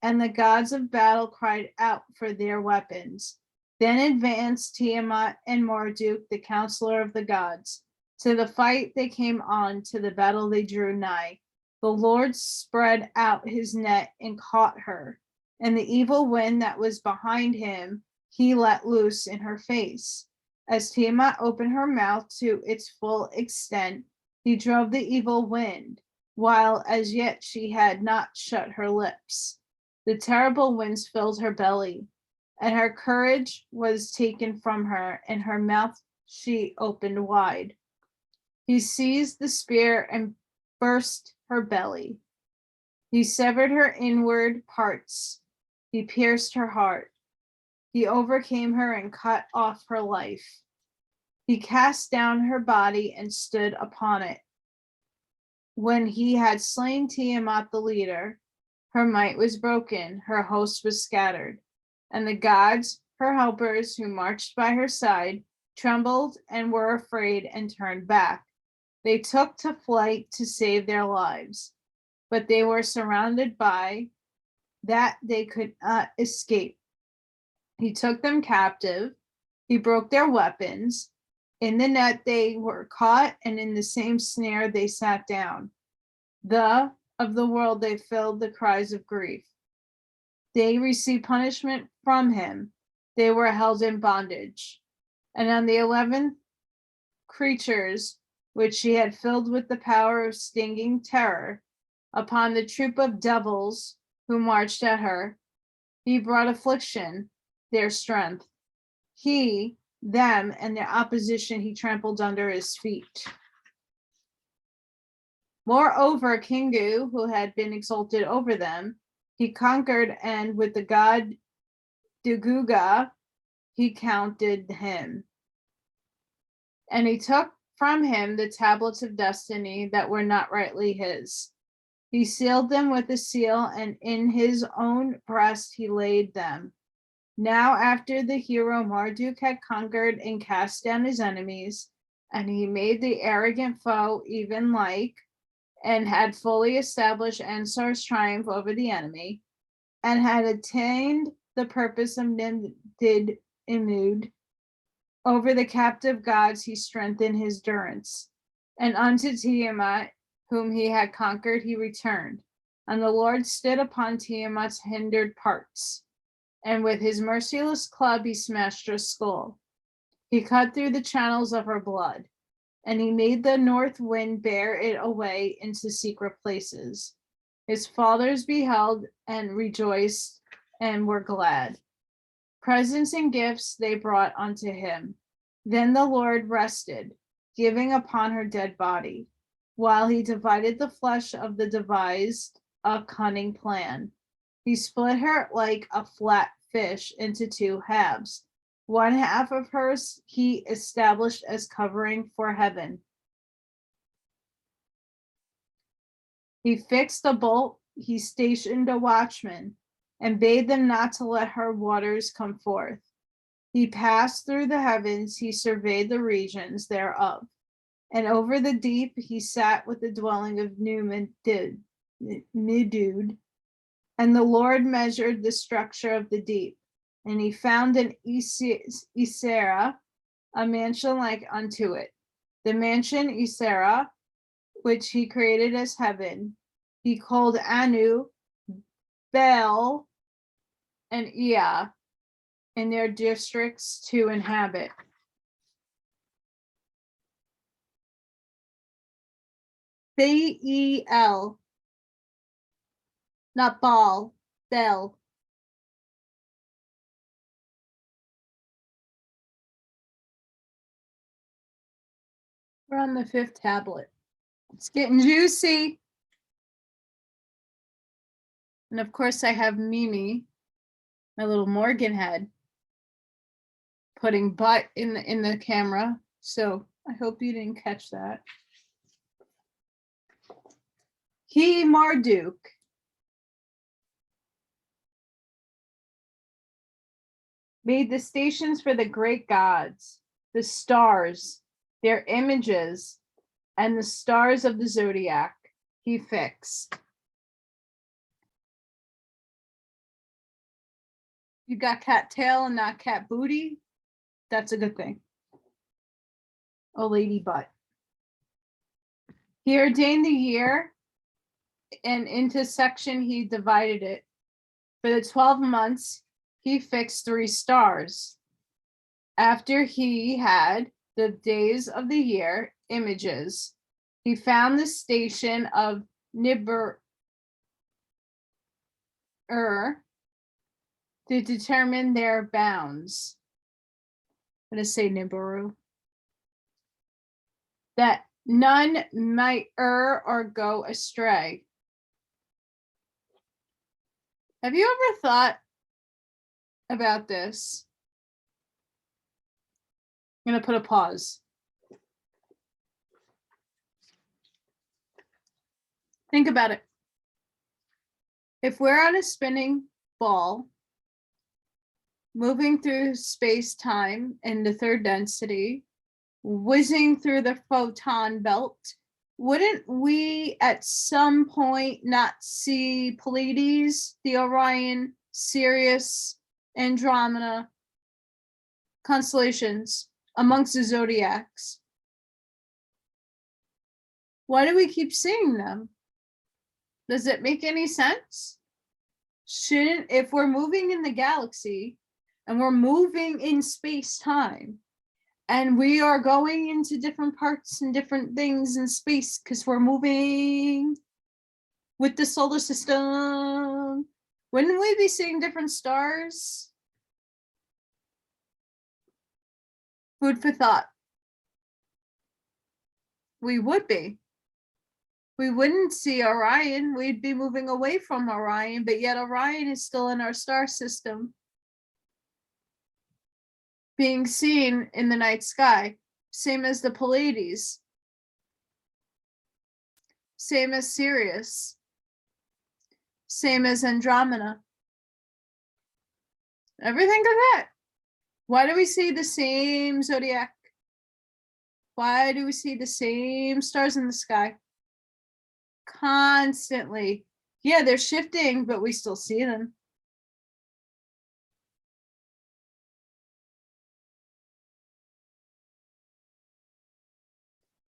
and the gods of battle cried out for their weapons. Then advanced Tiamat and Marduk, the counselor of the gods. To the fight they came on, to the battle they drew nigh. The Lord spread out his net and caught her, and the evil wind that was behind him he let loose in her face. As Tiamat opened her mouth to its full extent, he drove the evil wind, while as yet she had not shut her lips. The terrible winds filled her belly, and her courage was taken from her, and her mouth she opened wide. He seized the spear and burst her belly. He severed her inward parts. He pierced her heart. He overcame her and cut off her life. He cast down her body and stood upon it. When he had slain Tiamat the leader, her might was broken, her host was scattered, and the gods, her helpers who marched by her side, trembled and were afraid and turned back. They took to flight to save their lives, but they were surrounded by that they could not escape. He took them captive. He broke their weapons. In the net they were caught, and in the same snare they sat down. Of the world they filled the cries of grief. They received punishment from him. They were held in bondage. And on the 11th creatures, which she had filled with the power of stinging terror, upon the troop of devils who marched at her, he brought affliction, their strength. He, them, and their opposition he trampled under his feet. Moreover, Kingu, who had been exalted over them, he conquered, and with the god Duguga, he counted him. And he took from him the tablets of destiny that were not rightly his. He sealed them with a seal, and in his own breast he laid them. Now, after the hero Marduk had conquered and cast down his enemies, and he made the arrogant foe even like, and had fully established Ansar's triumph over the enemy, and had attained the purpose of Nimdid Imud, over the captive gods he strengthened his durance. And unto Tiamat, whom he had conquered, he returned. And the Lord stood upon Tiamat's hindered parts, and with his merciless club he smashed her skull. He cut through the channels of her blood, and he made the north wind bear it away into secret places. His fathers beheld and rejoiced and were glad. Presents and gifts they brought unto him. Then the Lord rested, giving upon her dead body, while he divided the flesh of the devised a cunning plan. He split her like a flat fish into two halves. One half of hers he established as covering for heaven. He fixed a bolt, he stationed a watchman, and bade them not to let her waters come forth. He passed through the heavens, he surveyed the regions thereof, and over the deep he sat with the dwelling of Nidud. And the Lord measured the structure of the deep, and he found an Isera, a mansion like unto it. The mansion Isera, which he created as heaven, he called Anu, Bel, and Ea in their districts to inhabit. Bel, not ball, Bell. We're on the 5th tablet. It's getting juicy. And of course I have Mimi, my little Morgan head, putting butt in the camera. So I hope you didn't catch that. He Marduk. Made the stations for the great gods, the stars, their images, and the stars of the zodiac he fixed. You got cat tail and not cat booty. That's a good thing. Oh, lady butt. He ordained the year, and into section he divided it. For the 12 months, he fixed 3 stars. After he had the days of the year images, he found the station of Nibiru to determine their bounds. I'm going to say Nibiru. That none might err or go astray. Have you ever thought about this? I'm going to put a pause. Think about it. If we're on a spinning ball, moving through space-time in the 3rd density, whizzing through the photon belt, wouldn't we at some point not see Pleiades, the Orion, Sirius, Andromeda constellations amongst the zodiacs? Why do we keep seeing them? Does it make any sense? Shouldn't, if we're moving in the galaxy and we're moving in space-time and we are going into different parts and different things in space because we're moving with the solar system, wouldn't we be seeing different stars? Food for thought. We would be. We wouldn't see Orion. We'd be moving away from Orion, but yet Orion is still in our star system, being seen in the night sky, same as the Pleiades, same as Sirius, same as Andromeda. Ever think of that? Why do we see the same zodiac? Why do we see the same stars in the sky? Constantly. Yeah, they're shifting, but we still see them.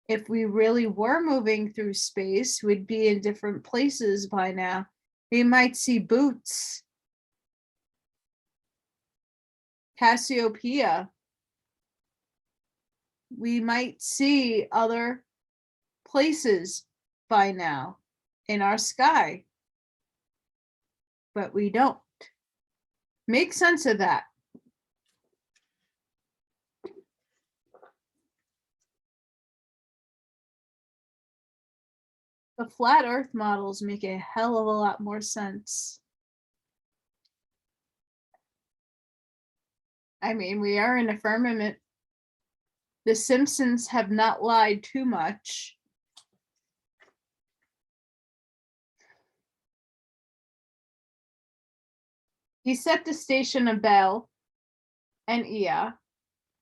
If we really were moving through space, we'd be in different places by now. We might see Boots, Cassiopeia. We might see other places by now in our sky, but we don't. Make sense of that. The flat Earth models make a hell of a lot more sense. I mean, we are in a firmament. The Simpsons have not lied too much. He set the station of Bel and Ea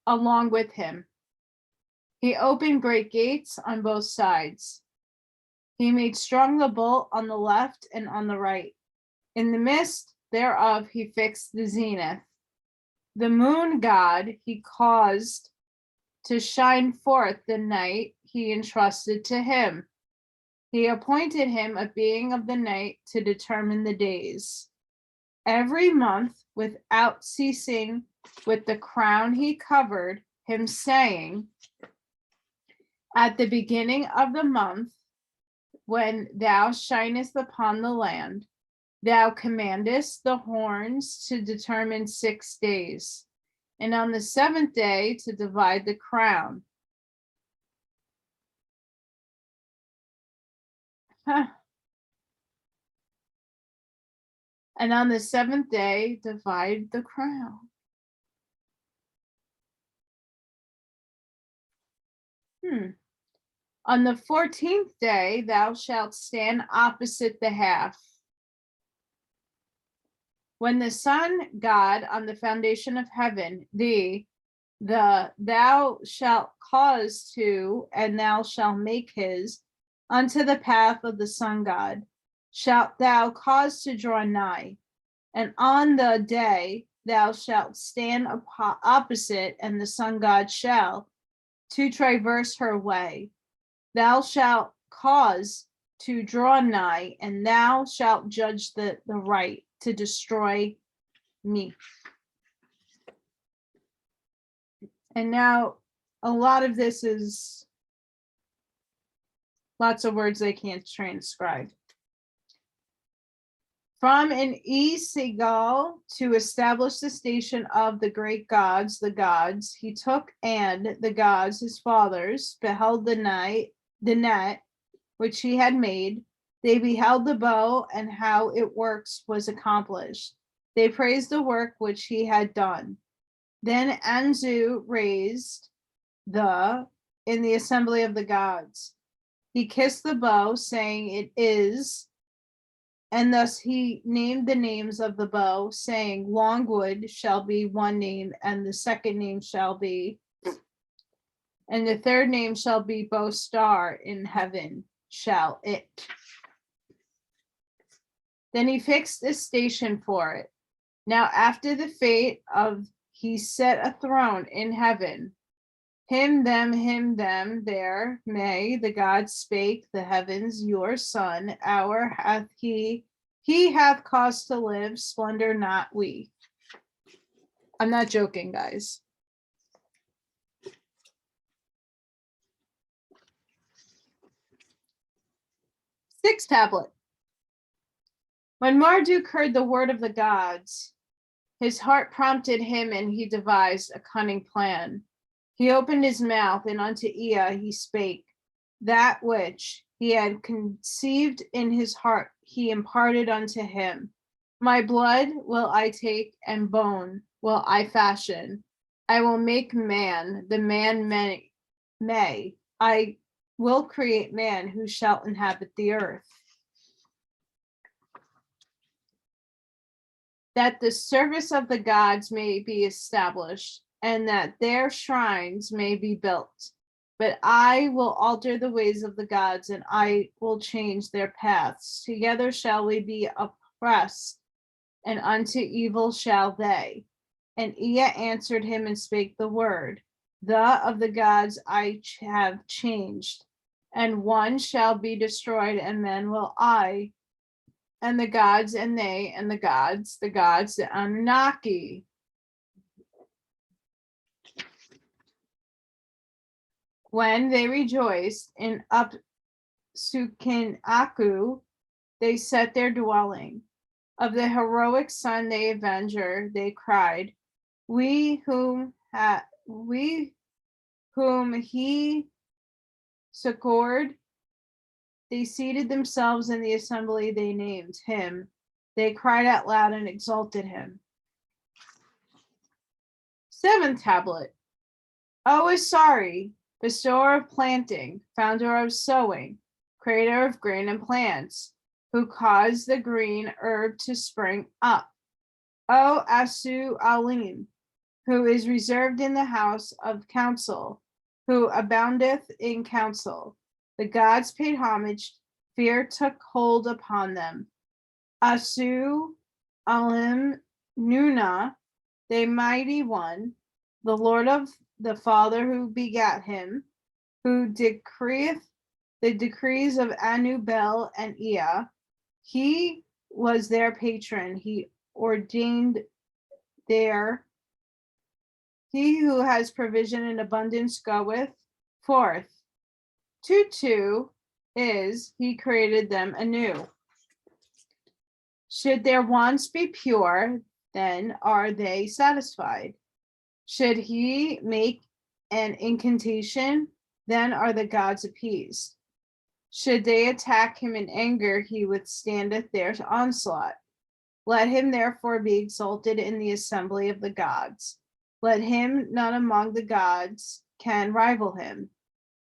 along with him. He opened great gates on both sides. He made strong the bolt on the left and on the right. In the midst thereof he fixed the zenith. The moon god he caused to shine forth the night he entrusted to him. He appointed him a being of the night to determine the days. Every month without ceasing with the crown he covered him, saying, at the beginning of the month, when thou shinest upon the land, thou commandest the horns to determine 6 days, and on the 7th day to divide the crown. And on the 7th day, divide the crown. On the 14th day, thou shalt stand opposite the half. When the sun God on the foundation of heaven, thou shalt cause to, and thou shalt make his, unto the path of the sun God, shalt thou cause to draw nigh. And on the day thou shalt stand opposite, and the sun God shall to traverse her way. Thou shalt cause to draw nigh, and thou shalt judge the right to destroy me. And now a lot of this is lots of words I can't transcribe. From an seagull to establish the station of the great gods, the gods, he took, and the gods, his fathers, beheld the net which he had made. They beheld the bow, and how it works was accomplished. They praised the work which he had done. Then Anzu raised in the assembly of the gods. He kissed the bow, saying, "It is." And thus he named the names of the bow, saying, Longwood shall be one name, and the second name shall be, and the third name shall be Bow Star in heaven shall it. Then he fixed a station for it. Now after the fate of he set a throne in heaven. Him, them, there may the gods spake the heavens, your son, our hath he hath caused to live, splendor not we. I'm not joking, guys. Sixth tablet. When Marduk heard the word of the gods, his heart prompted him, and he devised a cunning plan. He opened his mouth, and unto Ea he spake. That which he had conceived in his heart, he imparted unto him. My blood will I take, and bone will I fashion. I will make man, the man may. I will create man who shall inhabit the earth. That the service of the gods may be established, and that their shrines may be built. But I will alter the ways of the gods, and I will change their paths. Together shall we be oppressed, and unto evil shall they. And Ea answered him and spake the word. Of the gods I have changed, and one shall be destroyed, and then will I, and the gods, and they, and the gods, the Anunnaki. When they rejoiced in Upsukinaku, they set their dwelling. Of the heroic son, the avenger, they cried, we whom he succored. They seated themselves in the assembly, they named him. They cried out loud and exalted him. Seventh tablet. O Asari, bestower of planting, founder of sowing, creator of grain and plants, who caused the green herb to spring up. O Asu Alim, who is reserved in the house of counsel, who aboundeth in counsel. The gods paid homage, fear took hold upon them. Asu Alim Nuna, the mighty one, the Lord of the Father who begat him, who decreeth the decrees of Anu, Bel, and Ea. He was their patron. He ordained their. He who has provision in abundance goeth forth. 2:2. is, he created them anew. Should their wants be pure, then are they satisfied. Should he make an incantation, then are the gods appeased. Should they attack him in anger, he withstandeth their onslaught. Let him therefore be exalted in the assembly of the gods. Let him, none among the gods can rival him.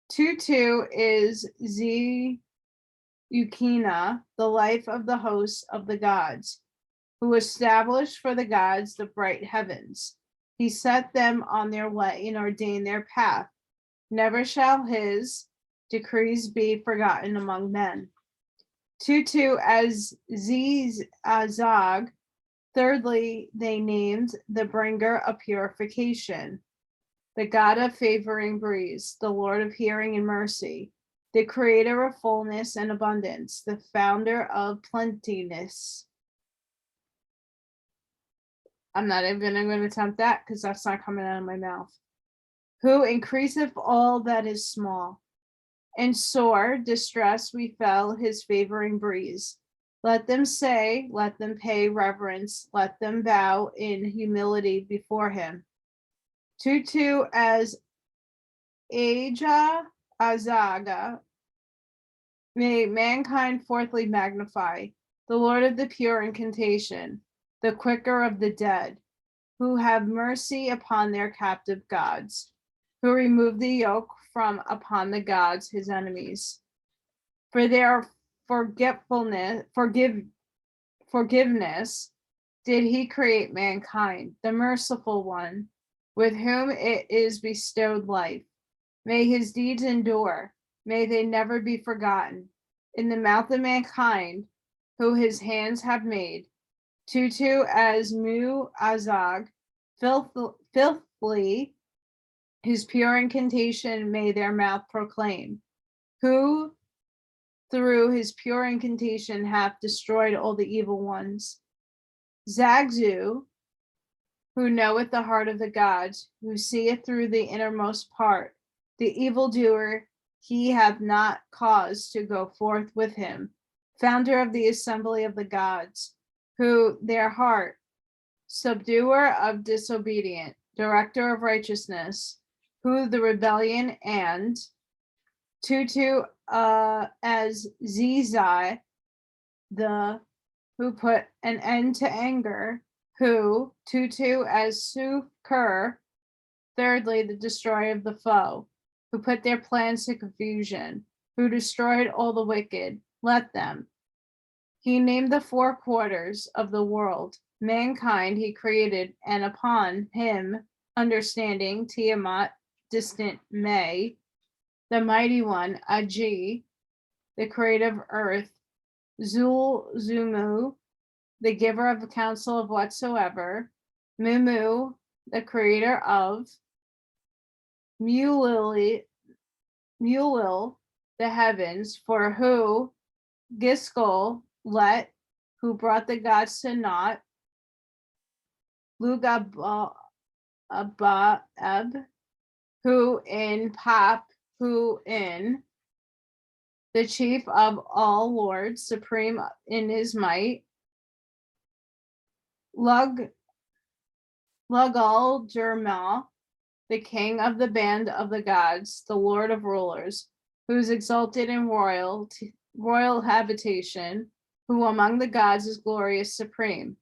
Tutu is Ukina, the life of the hosts of the gods, who established for the gods the bright heavens. He set them on their way and ordained their path. Never shall his decrees be forgotten among men. Tutu as Azag. Thirdly, they named the bringer of purification, the god of favoring breeze, the Lord of hearing and mercy, the creator of fullness and abundance, the founder of plentiness. I'm not even going to attempt that because that's not coming out of my mouth. Who increaseth all that is small. In sore distress we fell his favoring breeze. Let them say, let them pay reverence, let them bow in humility before him. Tutu as Aja Azaga, may mankind fourthly magnify, the Lord of the pure incantation, the quicker of the dead, who have mercy upon their captive gods, who remove the yoke from upon the gods his enemies. For their forgiveness did he create mankind, the merciful one, with whom it is bestowed life. May his deeds endure, may they never be forgotten. In the mouth of mankind, who his hands have made, Tutu as Mu Azag, filthily, whose pure incantation may their mouth proclaim, who through his pure incantation hath destroyed all the evil ones. Zagzu, who knoweth the heart of the gods, who seeth through the innermost part, the evildoer he hath not caused to go forth with him, founder of the assembly of the gods, who their heart, subduer of disobedient, director of righteousness, who the rebellion and Tutu as Zizai, who put an end to anger, who Tutu as Sukur, thirdly the destroyer of the foe, who put their plans to confusion, who destroyed all the wicked, let them. He named the four quarters of the world, mankind he created, and upon him understanding Tiamat, distant May, the mighty one, Aji, the creative earth, Zumu, the giver of the counsel of whatsoever, Mumu, the creator of, Mulil, the heavens, for who, Giskol, let, who brought the gods to naught, Lugabab, who in Pap, who in the chief of all lords, supreme in his might, Lugal Jerma, the king of the band of the gods, the lord of rulers, who is exalted in royal habitation, who among the gods is glorious supreme.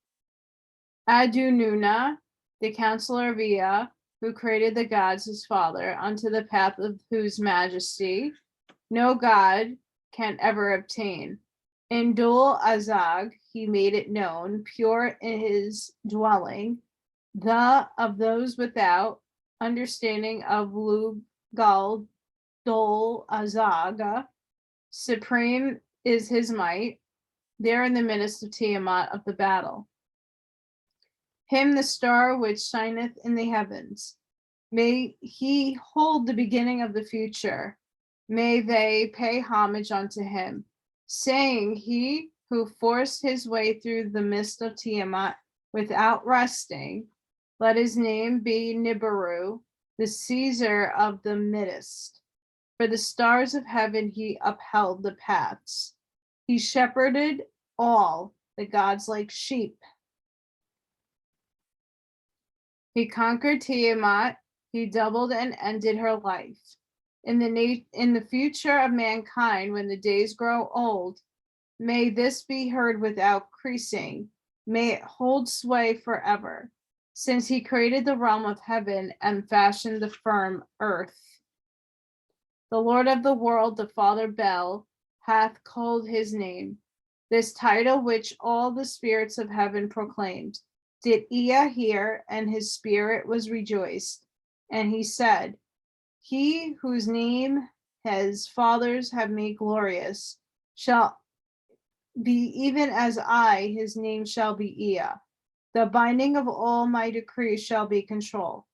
Adununa, the counselor of Ea, who created the gods his father, unto the path of whose majesty no god can ever obtain. In Dul Azag he made it known, pure in his dwelling, the of those without, understanding of Lugal Dul Azaga, supreme is his might, there in the midst of Tiamat of the battle. Him the star which shineth in the heavens. May he hold the beginning of the future. May they pay homage unto him, saying, he who forced his way through the mist of Tiamat without resting, let his name be Nibiru, the Caesar of the midst. For the stars of heaven he upheld the paths. He shepherded all the gods like sheep. He conquered Tiamat. He doubled and ended her life. In the future of mankind, when the days grow old, may this be heard without ceasing. May it hold sway forever, since he created the realm of heaven and fashioned the firm earth. The Lord of the world, the Father Bel, hath called his name, this title which all the spirits of heaven proclaimed. Did Ea hear, and his spirit was rejoiced, and he said, he whose name his fathers have made glorious shall be even as I, his name shall be Ea. The binding of all my decrees shall be control.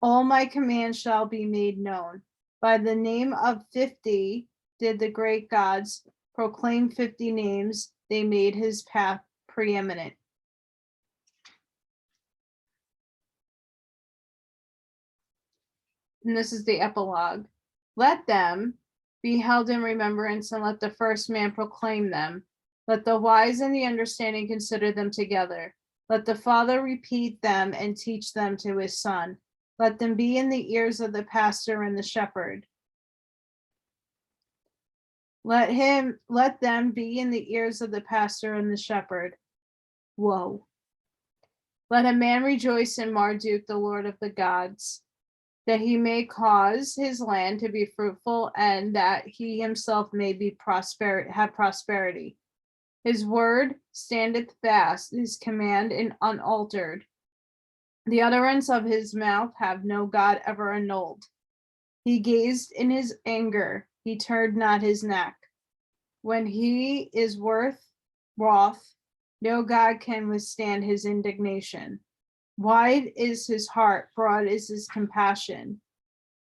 All my commands shall be made known. By the name of 50 did the great gods proclaim 50 names. They made his path preeminent. And this is the epilogue. Let them be held in remembrance, and let the first man proclaim them. Let the wise and the understanding consider them together. Let the father repeat them and teach them to his son. Let them be in the ears of the pastor and the shepherd. Let them be in the ears of the pastor and the shepherd. Whoa. Let a man rejoice in Marduk, the Lord of the gods, that he may cause his land to be fruitful, and that he himself may be have prosperity. His word standeth fast, his command unaltered. The utterance of his mouth have no God ever annulled. He gazed in his anger, he turned not his neck. When he is wroth, no God can withstand his indignation. Wide is his heart, broad is his compassion.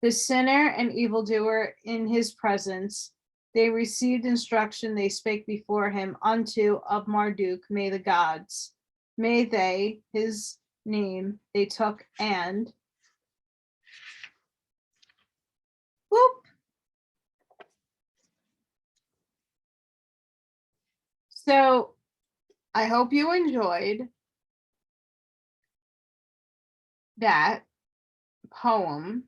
The sinner and evildoer in his presence, they received instruction, they spake before him, unto of Marduk, may the gods, may they, his name, they took and whoop. So I hope you enjoyed that poem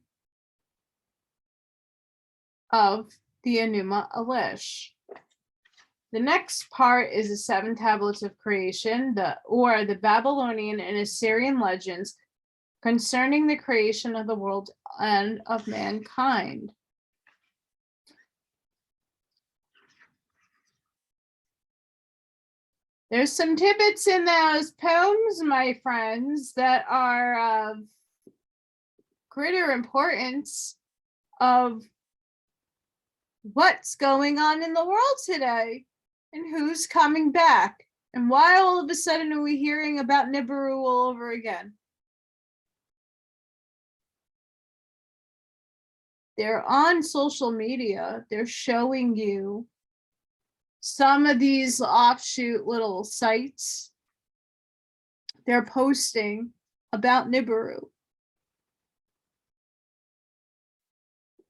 of the Enuma Elish. The next part is the 7 tablets of creation, the Babylonian and Assyrian legends concerning the creation of the world and of mankind. There's some tidbits in those poems, my friends, that are of greater importance of what's going on in the world today and who's coming back and why all of a sudden are we hearing about Nibiru all over again. They're on social media. They're showing you some of these offshoot little sites. They're posting about Nibiru.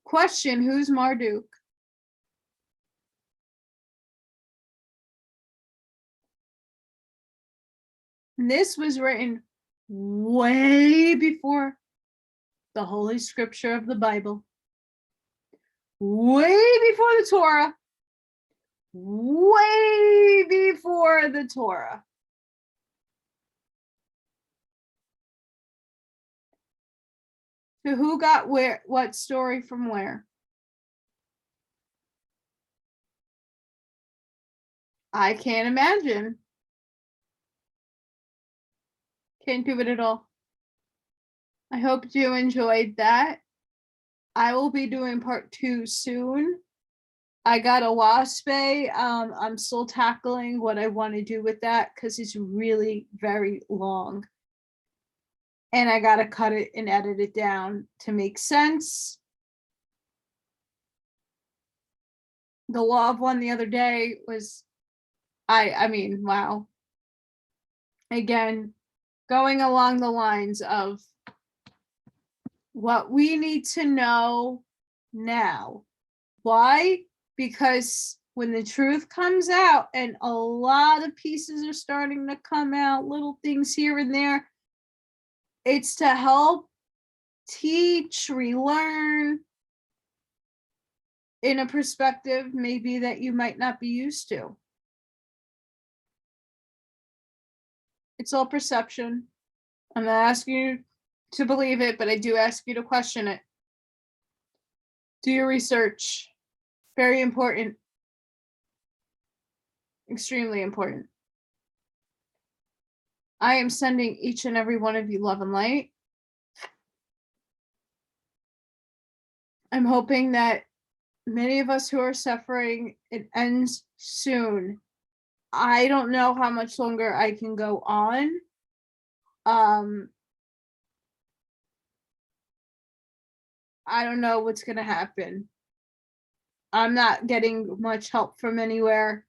Question, who's Marduk? And this was written way before the Holy Scripture of the Bible, way before the Torah, way before the Torah. So who got where, what story from where? I can't imagine. Can't do it at all. I hope you enjoyed that. I will be doing part 2 soon. I got a wasp. I'm still tackling what I want to do with that because it's really very long. And I got to cut it and edit it down to make sense. The law of one the other day was, I mean, wow. Again, going along the lines of what we need to know now Why? Because when the truth comes out, and a lot of pieces are starting to come out, little things here and there, it's to help teach, relearn in a perspective maybe that you might not be used to. It's all perception. I'm not asking you to believe it, but I do ask you to question it. Do your research. Very important. Extremely important. I am sending each and every one of you love and light. I'm hoping that many of us who are suffering, it ends soon. I don't know how much longer I can go on. I don't know what's going to happen. I'm not getting much help from anywhere.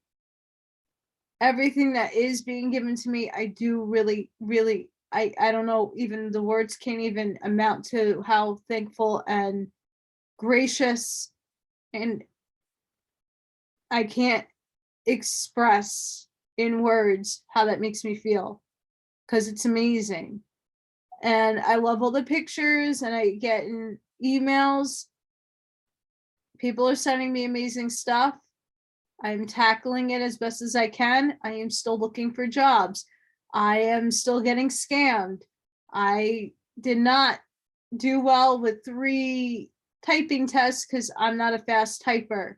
Everything that is being given to me, I do really, I don't know, even the words can't even amount to how thankful and gracious, and I can't express in words how that makes me feel, because it's amazing. And I love all the pictures, and I get in emails. People are sending me amazing stuff. I'm tackling it as best as I can. I am still looking for jobs. I am still getting scammed. I did not do well with 3 typing tests because I'm not a fast typer.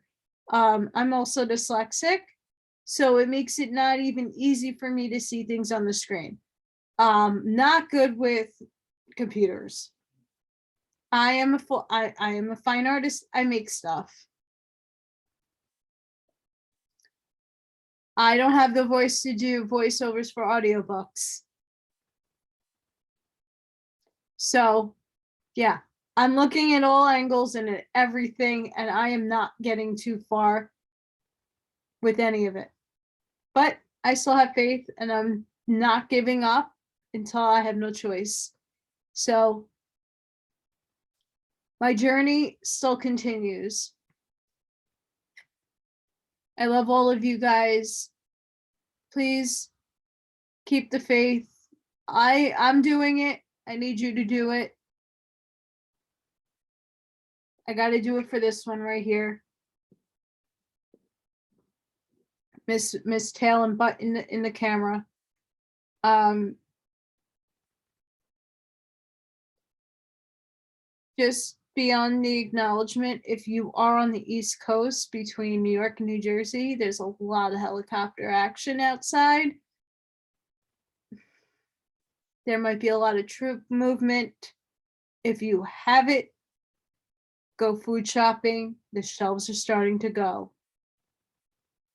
I'm also dyslexic, so it makes it not even easy for me to see things on the screen. Not good with computers. I am a fine artist. I make stuff. I don't have the voice to do voiceovers for audiobooks. So, yeah, I'm looking at all angles and at everything, and I am not getting too far with any of it. But I still have faith, and I'm not giving up until I have no choice. So, my journey still continues. I love all of you guys. Please keep the faith. I'm doing it. I need you to do it. I got to do it for this one right here. Miss Tail and Butt in the camera. Just beyond the acknowledgement, if you are on the East Coast between New York and New Jersey, there's a lot of helicopter action outside. There might be a lot of troop movement. If you have it, go food shopping. The shelves are starting to go.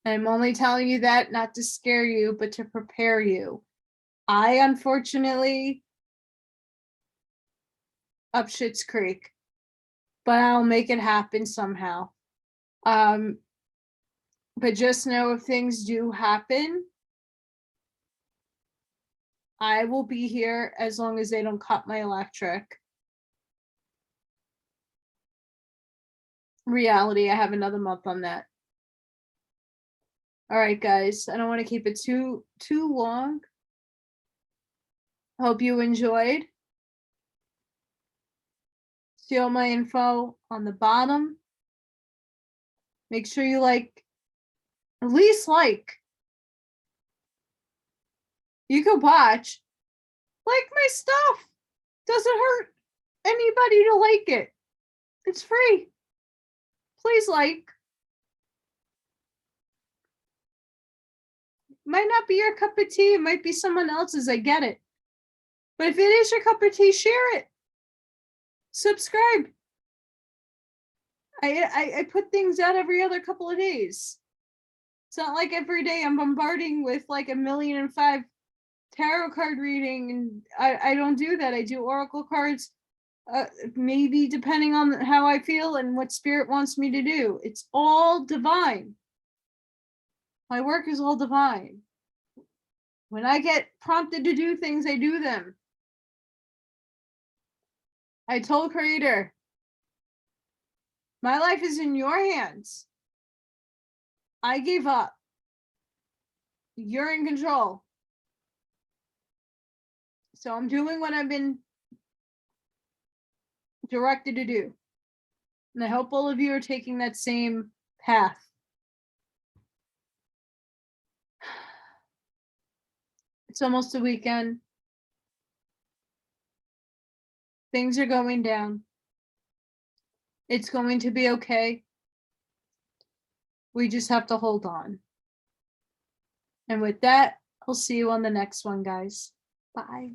I'm only telling you that not to scare you, but to prepare you. I, unfortunately, up Schitt's Creek, but I'll make it happen somehow. But just know if things do happen, I will be here as long as they don't cut my electric. Reality, I have another month on that. All right, guys, I don't want to keep it too long. Hope you enjoyed. See all my info on the bottom. Make sure you at least you can watch, my stuff. Doesn't hurt anybody to like it. It's free. Please like. Might not be your cup of tea. It might be someone else's. I get it. But if it is your cup of tea, share it. Subscribe. I put things out every other couple of days. It's not like every day I'm bombarding with 1,000,005 tarot card reading, and I don't do that. I do oracle cards, maybe depending on how I feel and what spirit wants me to do. It's all divine. My work is all divine. When I get prompted to do things, I do them. I told Creator, My life is in your hands. I gave up. You're in control. So I'm doing what I've been directed to do. And I hope all of you are taking that same path. It's almost the weekend. Things are going down. It's going to be okay. We just have to hold on. And with that, I'll see you on the next one, guys. Bye.